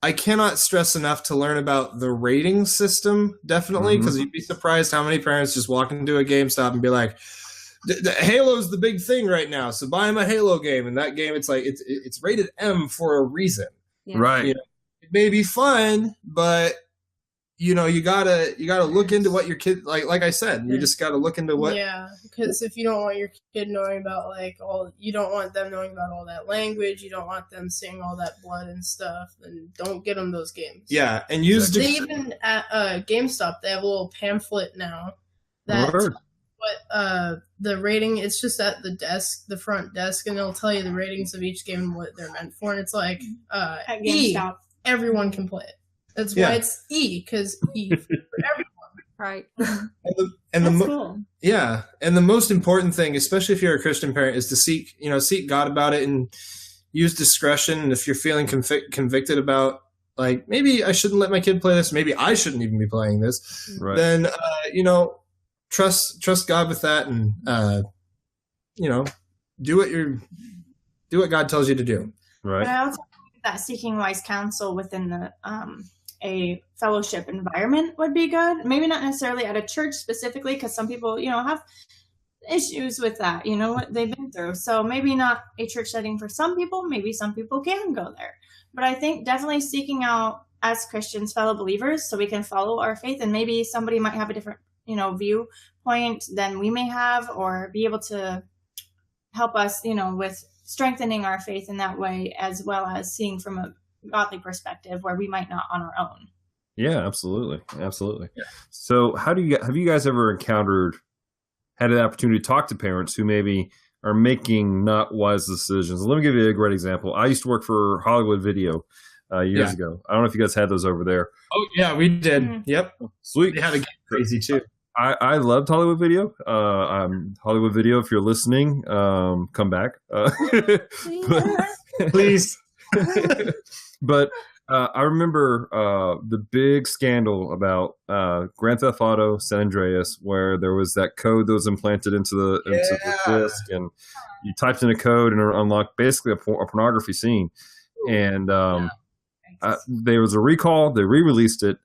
I cannot stress enough to learn about the rating system, definitely, because you'd be surprised how many parents just walk into a GameStop and be like, Halo's the big thing right now, so buy him a Halo game. And that game, it's like it's rated M for a reason. Yeah. Right. It may be fun, but you gotta look into what your kid, like I said, you just gotta look into what. Yeah, because if you don't want your kid knowing about you don't want them knowing about all that language, you don't want them seeing all that blood and stuff, then don't get them those games. Yeah, and use. They even at GameStop, they have a little pamphlet now that what the rating. It's just at the front desk, and it'll tell you the ratings of each game and what they're meant for. And it's like at GameStop, everyone can play it. That's why it's E, because E for everyone. Right. And that's cool. Yeah, and the most important thing, especially if you're a Christian parent, is to seek God about it and use discretion. And if you're feeling convicted about, like, maybe I shouldn't let my kid play this, maybe I shouldn't even be playing this, then trust God with that, and do what God tells you to do. Right. But I also think that seeking wise counsel within the a fellowship environment would be good. Maybe not necessarily at a church specifically, because some people, have issues with that, what they've been through. So maybe not a church setting for some people. Maybe some people can go there. But I think definitely seeking out as Christians, fellow believers, so we can follow our faith. And maybe somebody might have a different, viewpoint than we may have, or be able to help us, with strengthening our faith in that way, as well as seeing from a godly perspective where we might not on our own. Yeah, absolutely. Yeah. So have you guys ever had an opportunity to talk to parents who maybe are making not wise decisions? Let me give you a great example. I used to work for Hollywood Video years ago. I don't know if you guys had those over there. Oh yeah, we did. Mm-hmm. Yep. Sweet. They had a game crazy too. I loved Hollywood Video. Hollywood Video, if you're listening, come back. Please. But I remember the big scandal about Grand Theft Auto San Andreas, where there was that code that was implanted into the disc, and you typed in a code and it unlocked basically a pornography scene. And there was a recall. They re-released it.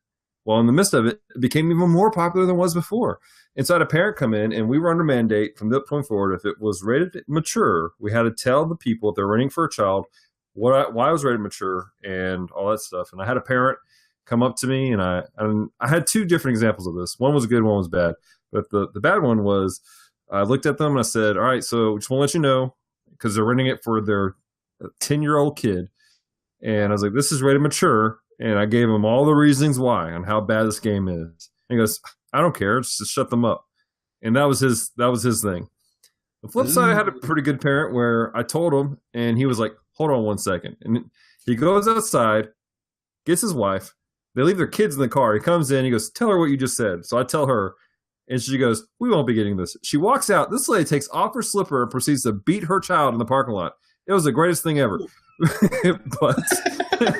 Well, in the midst of it, it became even more popular than it was before. And so I had a parent come in, and we were under mandate from that point forward. If it was rated mature, we had to tell the people if they're renting for a child why it was rated mature and all that stuff. And I had a parent come up to me, and I had two different examples of this. One was good, one was bad. But the bad one was, I looked at them and I said, all right, so just want to let you know, because they're renting it for their 10-year-old kid. And I was like, this is rated mature. And I gave him all the reasons why on how bad this game is. And he goes, I don't care, just shut them up. And that was his thing. The flip side, I had a pretty good parent where I told him, and he was like, hold on one second. And he goes outside, gets his wife. They leave their kids in the car. He comes in, he goes, tell her what you just said. So I tell her, and she goes, we won't be getting this. She walks out. This lady takes off her slipper and proceeds to beat her child in the parking lot. It was the greatest thing ever. But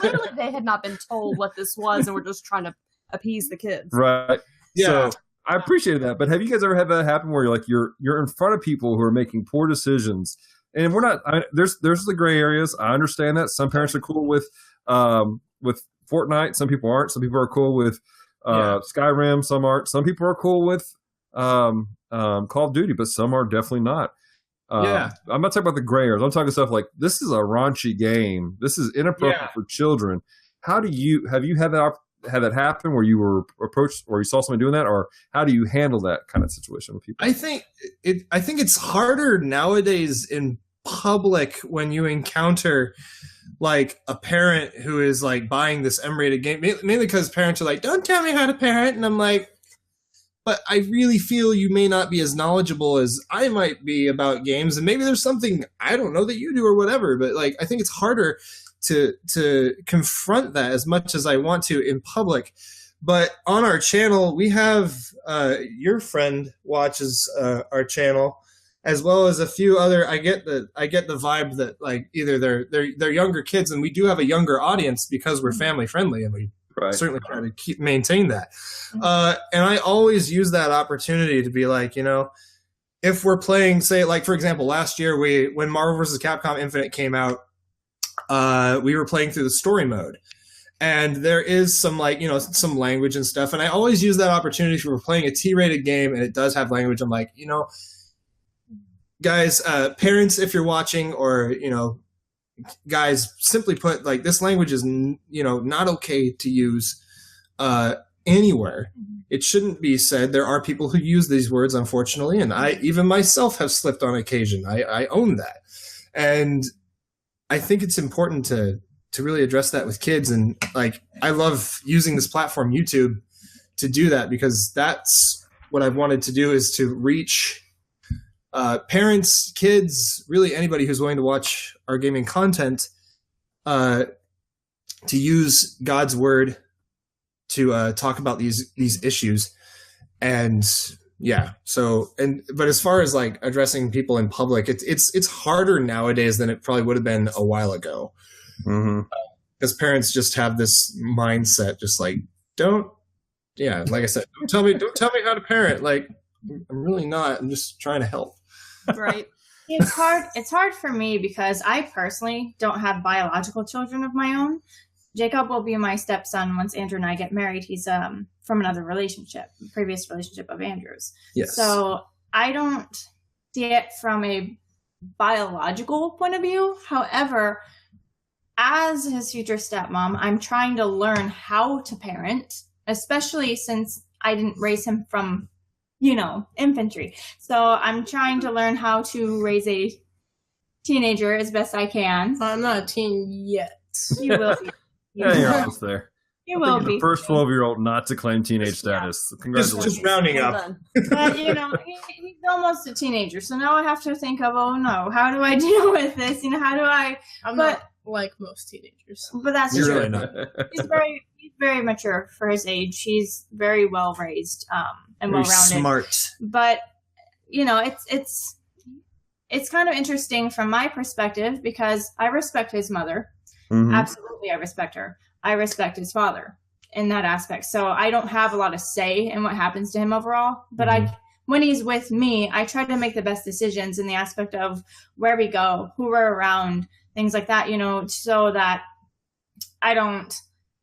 clearly they had not been told what this was and were just trying to appease the kids. Right. Yeah. So I appreciated that. But have you guys ever had that happen where you're in front of people who are making poor decisions? And we're not. There's the gray areas. I understand that. Some parents are cool with Fortnite. Some people aren't. Some people are cool with Skyrim. Some aren't. Some people are cool with Call of Duty, but some are definitely not. I'm not talking about the gray areas. I'm talking stuff like, this is a raunchy game. This is inappropriate for children. Have you had that happen where you were approached or you saw someone doing that, or how do you handle that kind of situation with people? I think it's harder nowadays in public when you encounter like a parent who is like buying this M-rated game, mainly because parents are like, don't tell me how to parent, and I'm like, but I really feel you may not be as knowledgeable as I might be about games, and maybe there's something I don't know that you do or whatever, but like I think it's harder to confront that as much as I want to in public. But on our channel, we have your friend watches our channel, as well as a few other. I get the vibe that like either they're younger kids, and we do have a younger audience because we're family friendly, and we certainly try to maintain that. And I always use that opportunity to be like, if we're playing, say, like for example, last year when Marvel vs. Capcom Infinite came out, we were playing through the story mode. And there is some some language and stuff. And I always use that opportunity if we're playing a T-rated game and it does have language. I'm like, guys, parents, if you're watching, or, guys, simply put, like, this language is, not okay to use anywhere. It shouldn't be said. There are people who use these words, unfortunately. And I, even myself, have slipped on occasion. I own that. And I think it's important to really address that with kids. And like, I love using this platform, YouTube, to do that, because that's what I've wanted to do, is to reach parents, kids, really anybody who's willing to watch our gaming content, to use God's word to talk about these issues. And but as far as like addressing people in public, it's harder nowadays than it probably would have been a while ago. Because parents just have this mindset, just like, like I said, don't tell me how to parent. Like, I'm really not. I'm just trying to help. Right. It's hard for me because I personally don't have biological children of my own. Jacob will be my stepson once Andrew and I get married. He's from another previous relationship of Andrew's. Yes. So I don't see it from a biological point of view. However, as his future stepmom, I'm trying to learn how to parent, especially since I didn't raise him from, infantry. So I'm trying to learn how to raise a teenager as best I can. I'm not a teen yet. You will be. You're almost there. You will be. The first 12-year-old not to claim teenage status. Congratulations. Just rounding up. But, he's almost a teenager. So now I have to think of, oh no, how do I deal with this? How do I... I'm not like most teenagers. But that's You're true. really not. He's very mature for his age. He's very well raised and well rounded. Smart. But it's kind of interesting from my perspective because I respect his mother. Mm-hmm. Absolutely, I respect her. I respect his father in that aspect. So I don't have a lot of say in what happens to him overall. But when he's with me, I try to make the best decisions in the aspect of where we go, who we're around, things like that, so that I don't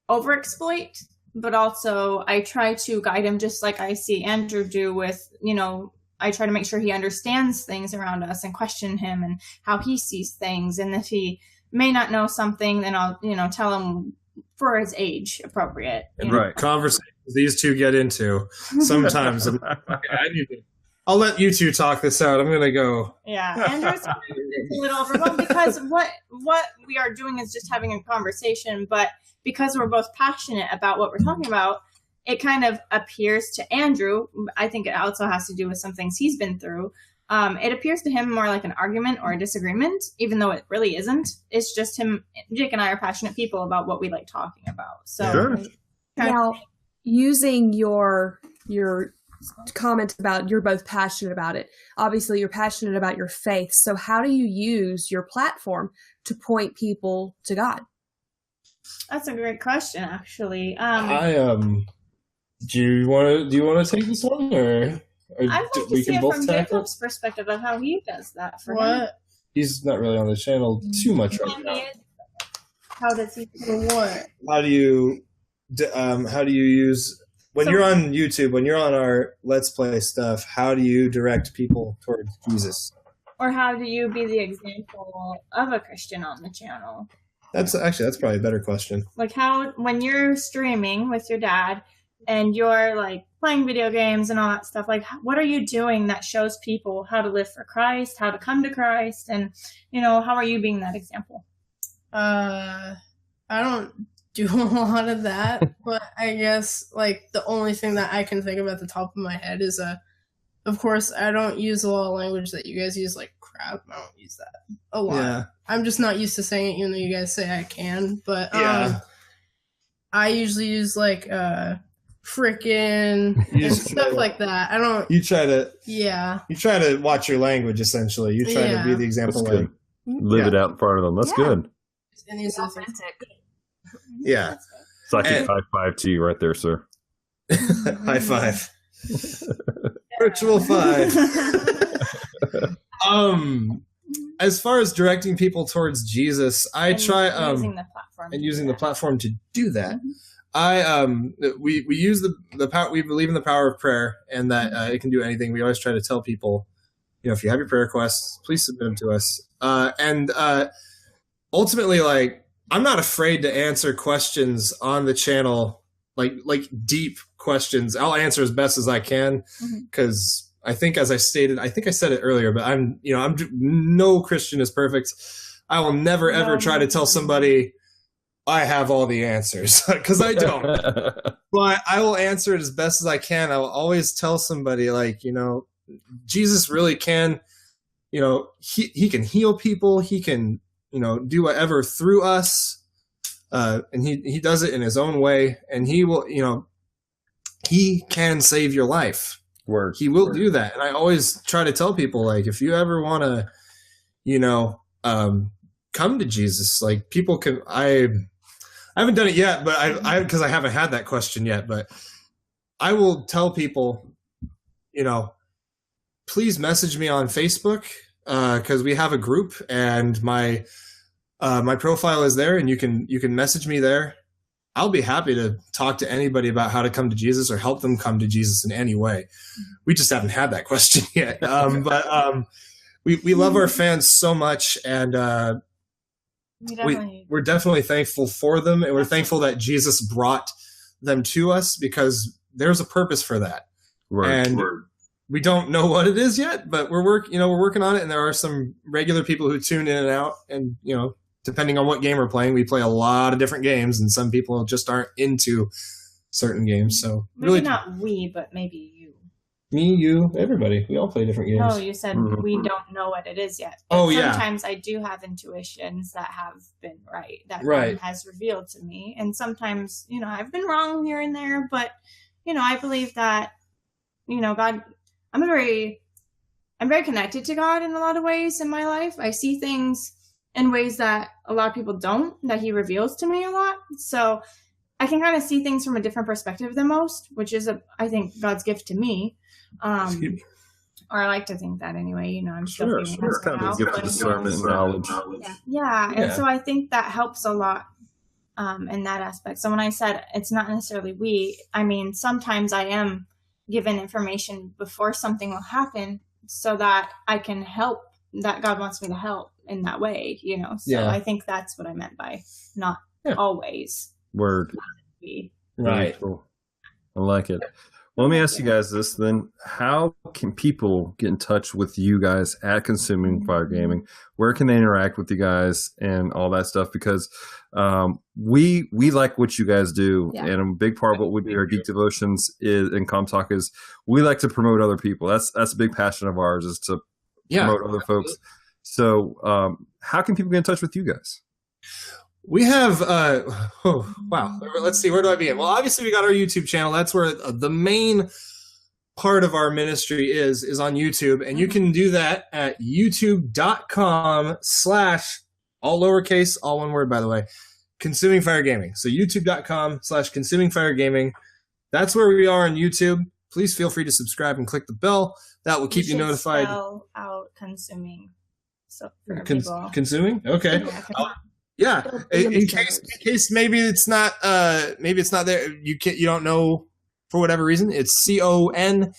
overexploit, but also I try to guide him just like I see Andrew do with, I try to make sure he understands things around us and question him and how he sees things. And if he may not know something, then I'll, tell him for his age appropriate. Right. Conversations these two get into sometimes. I'll let you two talk this out. I'm going to go. Yeah. Andrew's a little overwhelmed because what we are doing is just having a conversation, but because we're both passionate about what we're talking about, it kind of appears to Andrew, I think it also has to do with some things he's been through. It appears to him more like an argument or a disagreement, even though it really isn't. It's just him. Jake and I are passionate people about what we like talking about. So sure. Now, using your comment about you're both passionate about it. Obviously, you're passionate about your faith. So how do you use your platform to point people to God? That's a great question, actually. Do you want to take this one, or I'd like to see it from Jacob's perspective of how he does that. For him. He's not really on the channel too much right now. How does he do what? How do you use when you're on YouTube, when you're on our Let's Play stuff? How do you direct people towards Jesus? Or how do you be the example of a Christian on the channel? That's probably a better question. Like when you're streaming with your dad and you're like playing video games and all that stuff, like what are you doing that shows people how to live for Christ, how to come to Christ, and how are you being that example? I don't do a lot of that, but I guess like the only thing that I can think of at the top of my head is of course I don't use a lot of language that you guys use, like crap. I don't use that a lot. Yeah. I'm just not used to saying it, even though you guys say I can. But I usually use like frickin' and stuff like that. I don't. You try to. Yeah. You try to watch your language. Essentially, you try to be the example. Like live it out in front of them. That's good. And these authentic. Yeah. So I can high five to you right there, sir. High five. Virtual five. As far as directing people towards Jesus, I try using the platform to do that. We use the power. We believe in the power of prayer, and that it can do anything. We always try to tell people, if you have your prayer requests, please submit them to us. And ultimately, like, I'm not afraid to answer questions on the channel, like deep questions. I'll answer as best as I can, because I think, as I stated, I think I said it earlier, but I'm no Christian is perfect. I will never ever try to tell somebody I have all the answers, because I don't. But I will answer it as best as I can. I will always tell somebody, like, Jesus really can, he can heal people. He can, do whatever through us. And he does it in his own way, and he will, he can save your life. He will do that. And I always try to tell people, like, if you ever want to, come to Jesus, like, people can, I haven't done it yet, but because I haven't had that question yet, but I will tell people, please message me on Facebook, because we have a group, and my profile is there, and you can message me there. I'll be happy to talk to anybody about how to come to Jesus or help them come to Jesus in any way. We just haven't had that question yet. But we love our fans so much, and we're definitely thankful for them, and we're thankful that Jesus brought them to us, because there's a purpose for that. We don't know what it is yet, but we're working on it, and there are some regular people who tune in and out, and depending on what game we're playing, we play a lot of different games, and some people just aren't into certain games. So maybe not we, but maybe you. Me, you, everybody. We all play different games. Oh, you said we don't know what it is yet. But sometimes I do have intuitions that have been right, that God has revealed to me. And sometimes, I've been wrong here and there, but, I believe that, God, I'm very connected to God in a lot of ways in my life. I see things in ways that a lot of people don't, that he reveals to me a lot. So I can kind of see things from a different perspective than most, which is, I think, God's gift to me. Or I like to think that anyway. I'm still it's kind of a gift of discernment and knowledge. And so I think that helps a lot in that aspect. So when I said it's not necessarily we, I mean, sometimes I am given information before something will happen so that I can help, that God wants me to help in that way, So I think that's what I meant by not always. Word. Right. Cool. I like it. Well, let me ask you guys this then. How can people get in touch with you guys at Consuming Fire Gaming? Where can they interact with you guys and all that stuff? Because we like what you guys do. Yeah. And a big part of what we do at Geek Devotions and Comm Talk is we like to promote other people. That's a big passion of ours, is to promote other folks. So how can people get in touch with you guys? We have, wow. Let's see, where do I begin? Well, obviously we got our YouTube channel. That's where the main part of our ministry is on YouTube, and you can do that at youtube.com/ all lowercase, all one word, by the way, Consuming Fire Gaming. So youtube.com / Consuming Fire Gaming. That's where we are on YouTube. Please feel free to subscribe and click the bell. That will keep you notified. Spell out consuming. So for people. Consuming? Okay. Yeah. In case maybe it's not there. You don't know for whatever reason. It's CON.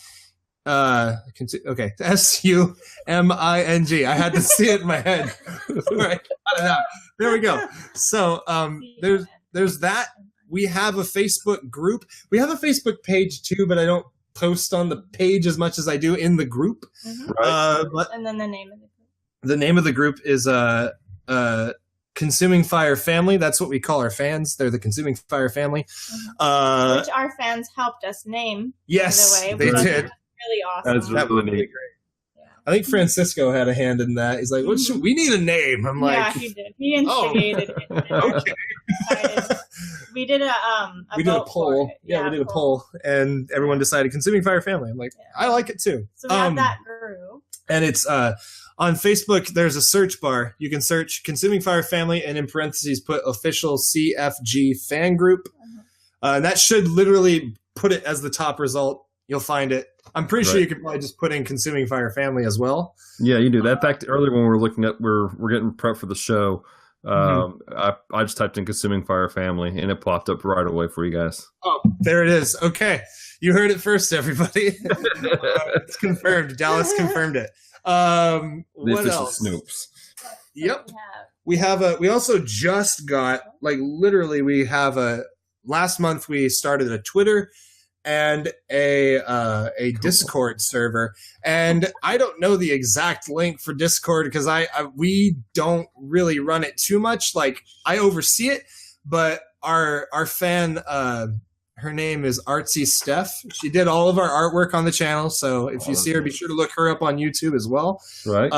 Okay. SUMING. I had to see it in my head. Right. There we go. So there's that. We have a Facebook group. We have a Facebook page too, but I don't post on the page as much as I do in the group. Mm-hmm. Right. And then the name of the group. The name of the group is Consuming Fire Family. That's what we call our fans. They're the Consuming Fire Family. Mm-hmm. Which our fans helped us name. Yes, by the way, they did. Really awesome. That's really neat. I think Francisco had a hand in that. He's like, we need a name. I'm like, yeah, he did. He instigated it. Okay. We did a poll. Yeah, we did a poll, and everyone decided Consuming Fire Family. I'm like, I like it too. So we have that group. And it's on Facebook. There's a search bar. You can search Consuming Fire Family, and in parentheses put official CFG fan group. And that should literally put it as the top result. You'll find it. I'm pretty sure you could probably just put in Consuming Fire Family as well. Yeah, you do that. In fact, earlier when we were looking at, we're getting prepped for the show. I just typed in Consuming Fire Family, and it popped up right away for you guys. Oh, there it is. Okay, you heard it first, everybody. It's confirmed. Dallas confirmed it. What else? Snoops. Yep. We also just got, like, literally, last month we started a Twitter and a Discord server, and I don't know the exact link for Discord because we don't really run it too much. Like, I oversee it, but our fan, her name is Artsy Steph. She did all of our artwork on the channel, so if you see her, be sure to look her up on YouTube as well. Right.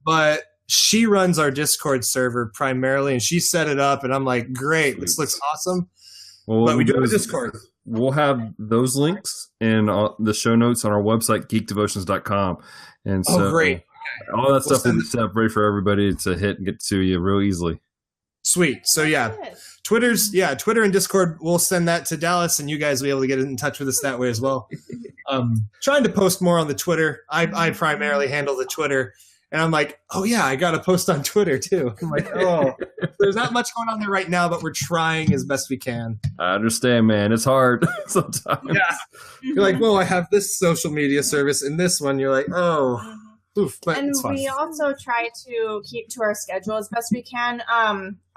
But she runs our Discord server primarily, and she set it up, and I'm like, great, this looks awesome. Well, but we do have a Discord. We'll have those links in the show notes on our website, geekdevotions.com. And so great. All that stuff will be set up ready for everybody to hit and get to you real easily. Sweet. So yeah, Twitter and Discord, we'll send that to Dallas, and you guys will be able to get in touch with us that way as well. Trying to post more on the Twitter. I primarily handle the Twitter. And I'm like, oh, yeah, I got to post on Twitter, too. I'm like, there's not much going on there right now, but we're trying as best we can. I understand, man. It's hard sometimes. Yeah. You're like, well, I have this social media service and this one. You're like, oof. But and it's fun. We also try to keep to our schedule as best we can.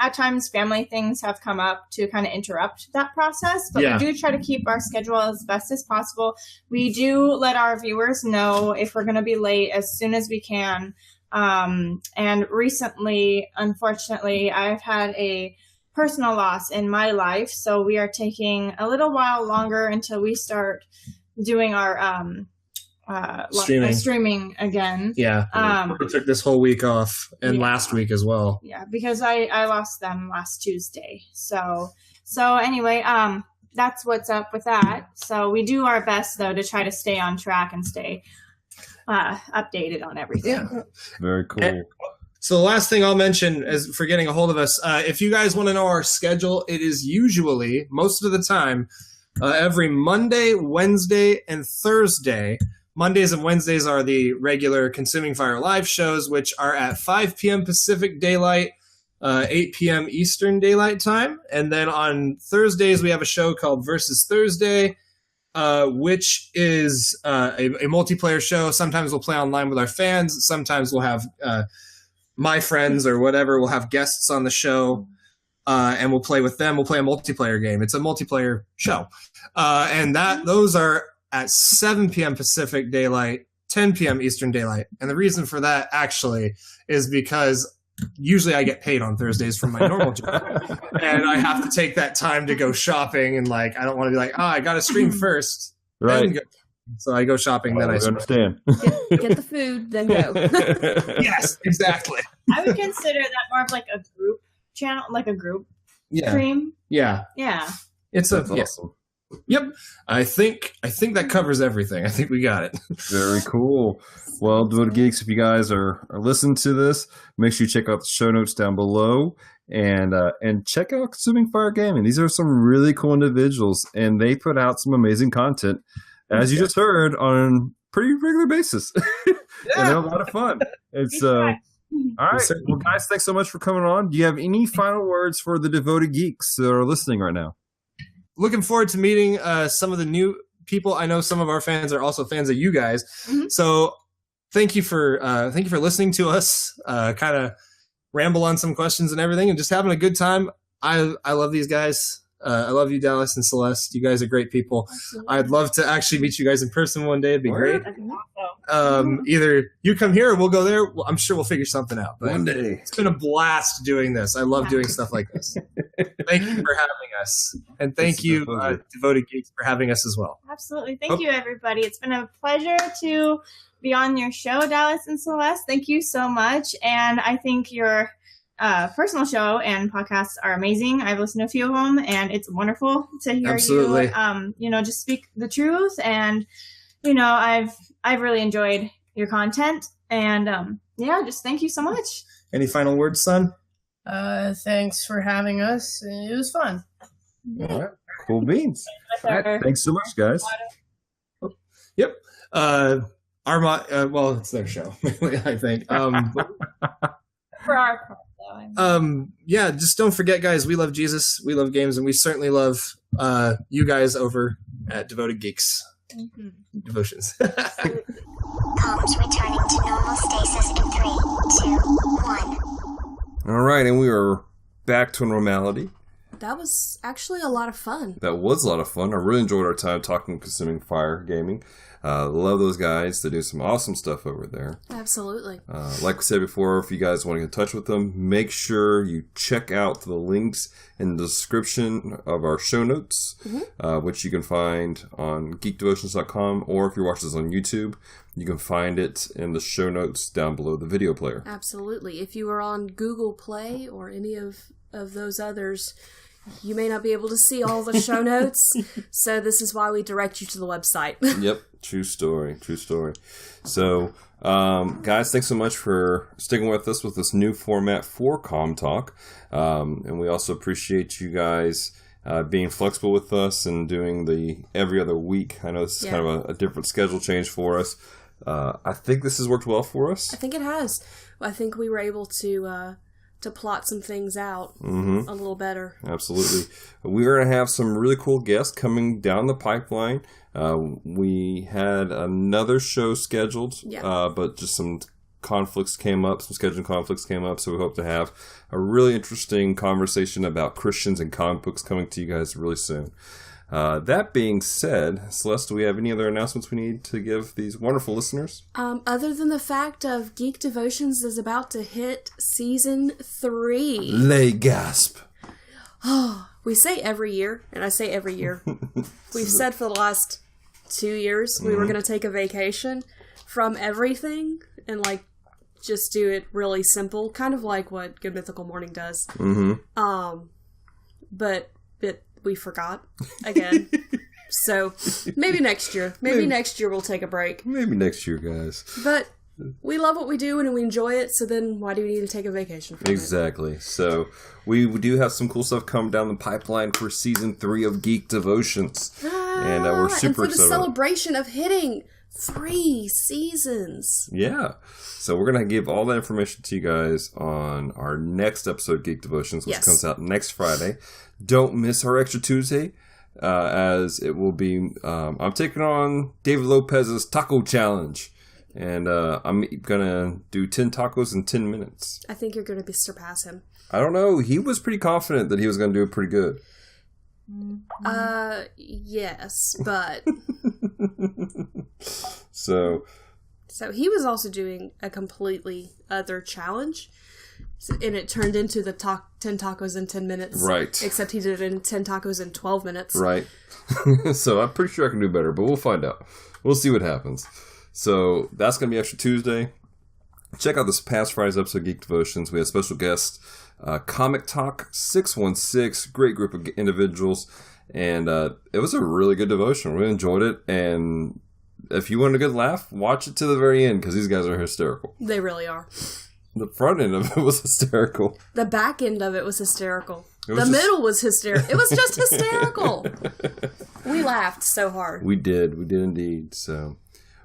At times, family things have come up to kind of interrupt that process, but we do try to keep our schedule as best as possible. We do let our viewers know if we're going to be late as soon as we can. And recently, unfortunately, I've had a personal loss in my life, so we are taking a little while longer until we start doing our streaming again. Yeah. We took this whole week off and last week as well. Yeah, because I lost them last Tuesday. So anyway, that's what's up with that. So we do our best though to try to stay on track and stay updated on everything. Yeah. Very cool. So the last thing I'll mention is for getting a hold of us. If you guys want to know our schedule, it is usually most of the time every Monday, Wednesday, and Thursday. Mondays and Wednesdays are the regular Consuming Fire live shows, which are at 5 p.m. Pacific Daylight, 8 p.m. Eastern Daylight Time. And then on Thursdays, we have a show called Versus Thursday, which is a multiplayer show. Sometimes we'll play online with our fans. Sometimes we'll have my friends or whatever. We'll have guests on the show, and we'll play with them. We'll play a multiplayer game. It's a multiplayer show. And those are at 7 p.m. Pacific Daylight, 10 p.m. Eastern Daylight. And the reason for that, actually, is because usually I get paid on Thursdays from my normal job. And I have to take that time to go shopping. And, I don't want to be like, I got to stream first. Right. So I go shopping, then I understand. Get the food, then go. Yes, exactly. I would consider that more of like a group channel, like a group stream. Yeah. Yeah. It's awesome. Yep. I think that covers everything. I think we got it. Very cool. Well, Devoted Geeks, if you guys are listening to this, make sure you check out the show notes down below and check out Consuming Fire Gaming. These are some really cool individuals, and they put out some amazing content, as you just heard, on a pretty regular basis. And they're a lot of fun. It's all right. Well, guys, thanks so much for coming on. Do you have any final words for the Devoted Geeks that are listening right now? Looking forward to meeting some of the new people. I know some of our fans are also fans of you guys. Mm-hmm. So thank you for listening to us kind of ramble on some questions and everything and just having a good time. I love these guys. I love you, Dallas and Celeste. You guys are great people. Absolutely. I'd love to actually meet you guys in person one day. It'd be great. Either you come here or we'll go there. Well, I'm sure we'll figure something out. But one day. It's been a blast doing this. I love doing stuff like this. Thank you for having us. And thank you, Devoted Geeks, for having us as well. Absolutely. Thank you, everybody. It's been a pleasure to be on your show, Dallas and Celeste. Thank you so much. And I think your personal show and podcasts are amazing. I've listened to a few of them, and it's wonderful to hear you, just speak the truth. And, I've really enjoyed your content. And, just thank you so much. Any final words, son? Thanks for having us. It was fun. All right. Cool beans. All right. Thanks so much, guys. Yep. It's their show, I think. For our part. Just don't forget, guys, we love Jesus, we love games, and we certainly love you guys over at Devoted Geeks. Mm-hmm. Devotions. Comms returning to normal stasis in 3, 2, 1. All right, and we are back to normality. That was actually a lot of fun. That was a lot of fun. I really enjoyed our time talking Consuming Fire Gaming. Love those guys. They do some awesome stuff over there. Absolutely. Like we said before, if you guys want to get in touch with them, make sure you check out the links in the description of our show notes, which you can find on geekdevotions.com, or if you're watching this on YouTube, you can find it in the show notes down below the video player. Absolutely. If you are on Google Play or any of those others, you may not be able to see all the show notes, so this is why we direct you to the website. Yep, true story. So, guys, thanks so much for sticking with us with this new format for Comm Talk, and we also appreciate you guys being flexible with us and doing the every other week. I know this is kind of a different schedule change for us. I think this has worked well for us. I think it has. I think we were able to plot some things out a little better. Absolutely. We're going to have some really cool guests coming down the pipeline. We had another show scheduled, but just some scheduling conflicts came up, so we hope to have a really interesting conversation about Christians and comic books coming to you guys really soon. That being said, Celeste, do we have any other announcements we need to give these wonderful listeners? Other than the fact of Geek Devotions is about to hit season 3. Lay gasp. We say every year, and I say every year. We've said for the last 2 years we were going to take a vacation from everything and just do it really simple, kind of like what Good Mythical Morning does. But we forgot again. So maybe next year. Maybe next year we'll take a break. Maybe next year, guys. But we love what we do and we enjoy it, so then why do we need to take a vacation from Exactly. So we do have some cool stuff coming down the pipeline for season 3 of Geek Devotions. And we're super excited. And for the celebration of hitting 3 seasons. Yeah. So we're going to give all that information to you guys on our next episode of Geek Devotions, which comes out next Friday. Don't miss our Extra Tuesday, as it will be, I'm taking on David Lopez's Taco Challenge. And I'm going to do 10 tacos in 10 minutes. I think you're going to surpass him. I don't know. He was pretty confident that he was going to do it pretty good. Yes, but... So he was also doing a completely other challenge, and it turned into the 10 tacos in 10 minutes. Right. Except he did it in 10 tacos in 12 minutes. Right. So I'm pretty sure I can do better, but we'll find out. We'll see what happens. So that's going to be Extra Tuesday. Check out this past Friday's episode of Geek Devotions. We had special guest, Comic Talk 616, great group of individuals. And it was a really good devotion. We enjoyed it. And if you want a good laugh, watch it to the very end because these guys are hysterical. They really are. The front end of it was hysterical. The back end of it was hysterical. The middle was hysterical. It was just hysterical. We laughed so hard. We did indeed. So,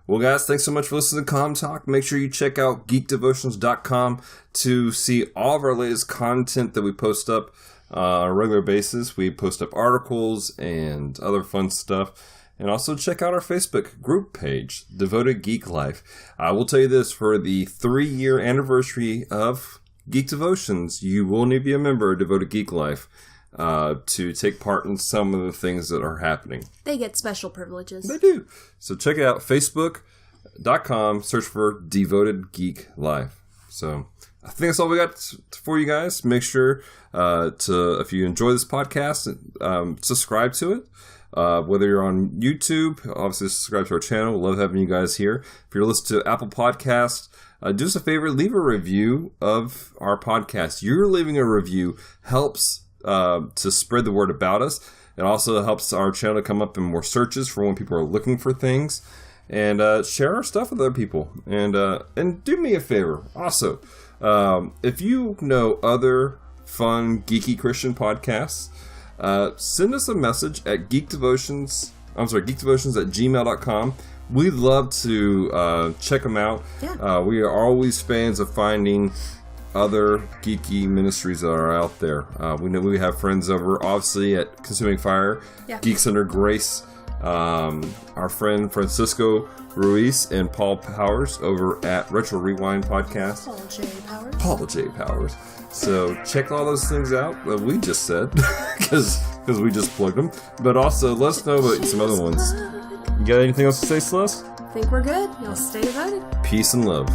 well, guys, thanks so much for listening to Comm Talk. Make sure you check out geekdevotions.com to see all of our latest content that we post up on a regular basis. We post up articles and other fun stuff. And also check out our Facebook group page, Devoted Geek Life. I will tell you this, for the 3-year anniversary of Geek Devotions, you will need to be a member of Devoted Geek Life to take part in some of the things that are happening. They get special privileges. They do. So check it out, facebook.com, search for Devoted Geek Life. So I think that's all we got for you guys. Make sure if you enjoy this podcast, subscribe to it. Whether you're on YouTube, obviously subscribe to our channel. We love having you guys here. If you're listening to Apple Podcasts, do us a favor, leave a review of our podcast. Your leaving a review helps to spread the word about us. It also helps our channel come up in more searches for when people are looking for things. And share our stuff with other people. And do me a favor, also, if you know other fun, geeky Christian podcasts, send us a message at geekdevotions@gmail.com. We'd love to check them out. Yeah. We are always fans of finding other geeky ministries that are out there. We know we have friends over, obviously, at Consuming Fire, Geeks Under Grace, our friend Francisco Ruiz and Paul Powers over at Retro Rewind Podcast. Paul J. Powers. So check all those things out that we just said, because we just plugged them. But also, let us know about some other ones. You got anything else to say, Celeste? I think we're good. Y'all stay devoted. Peace and love.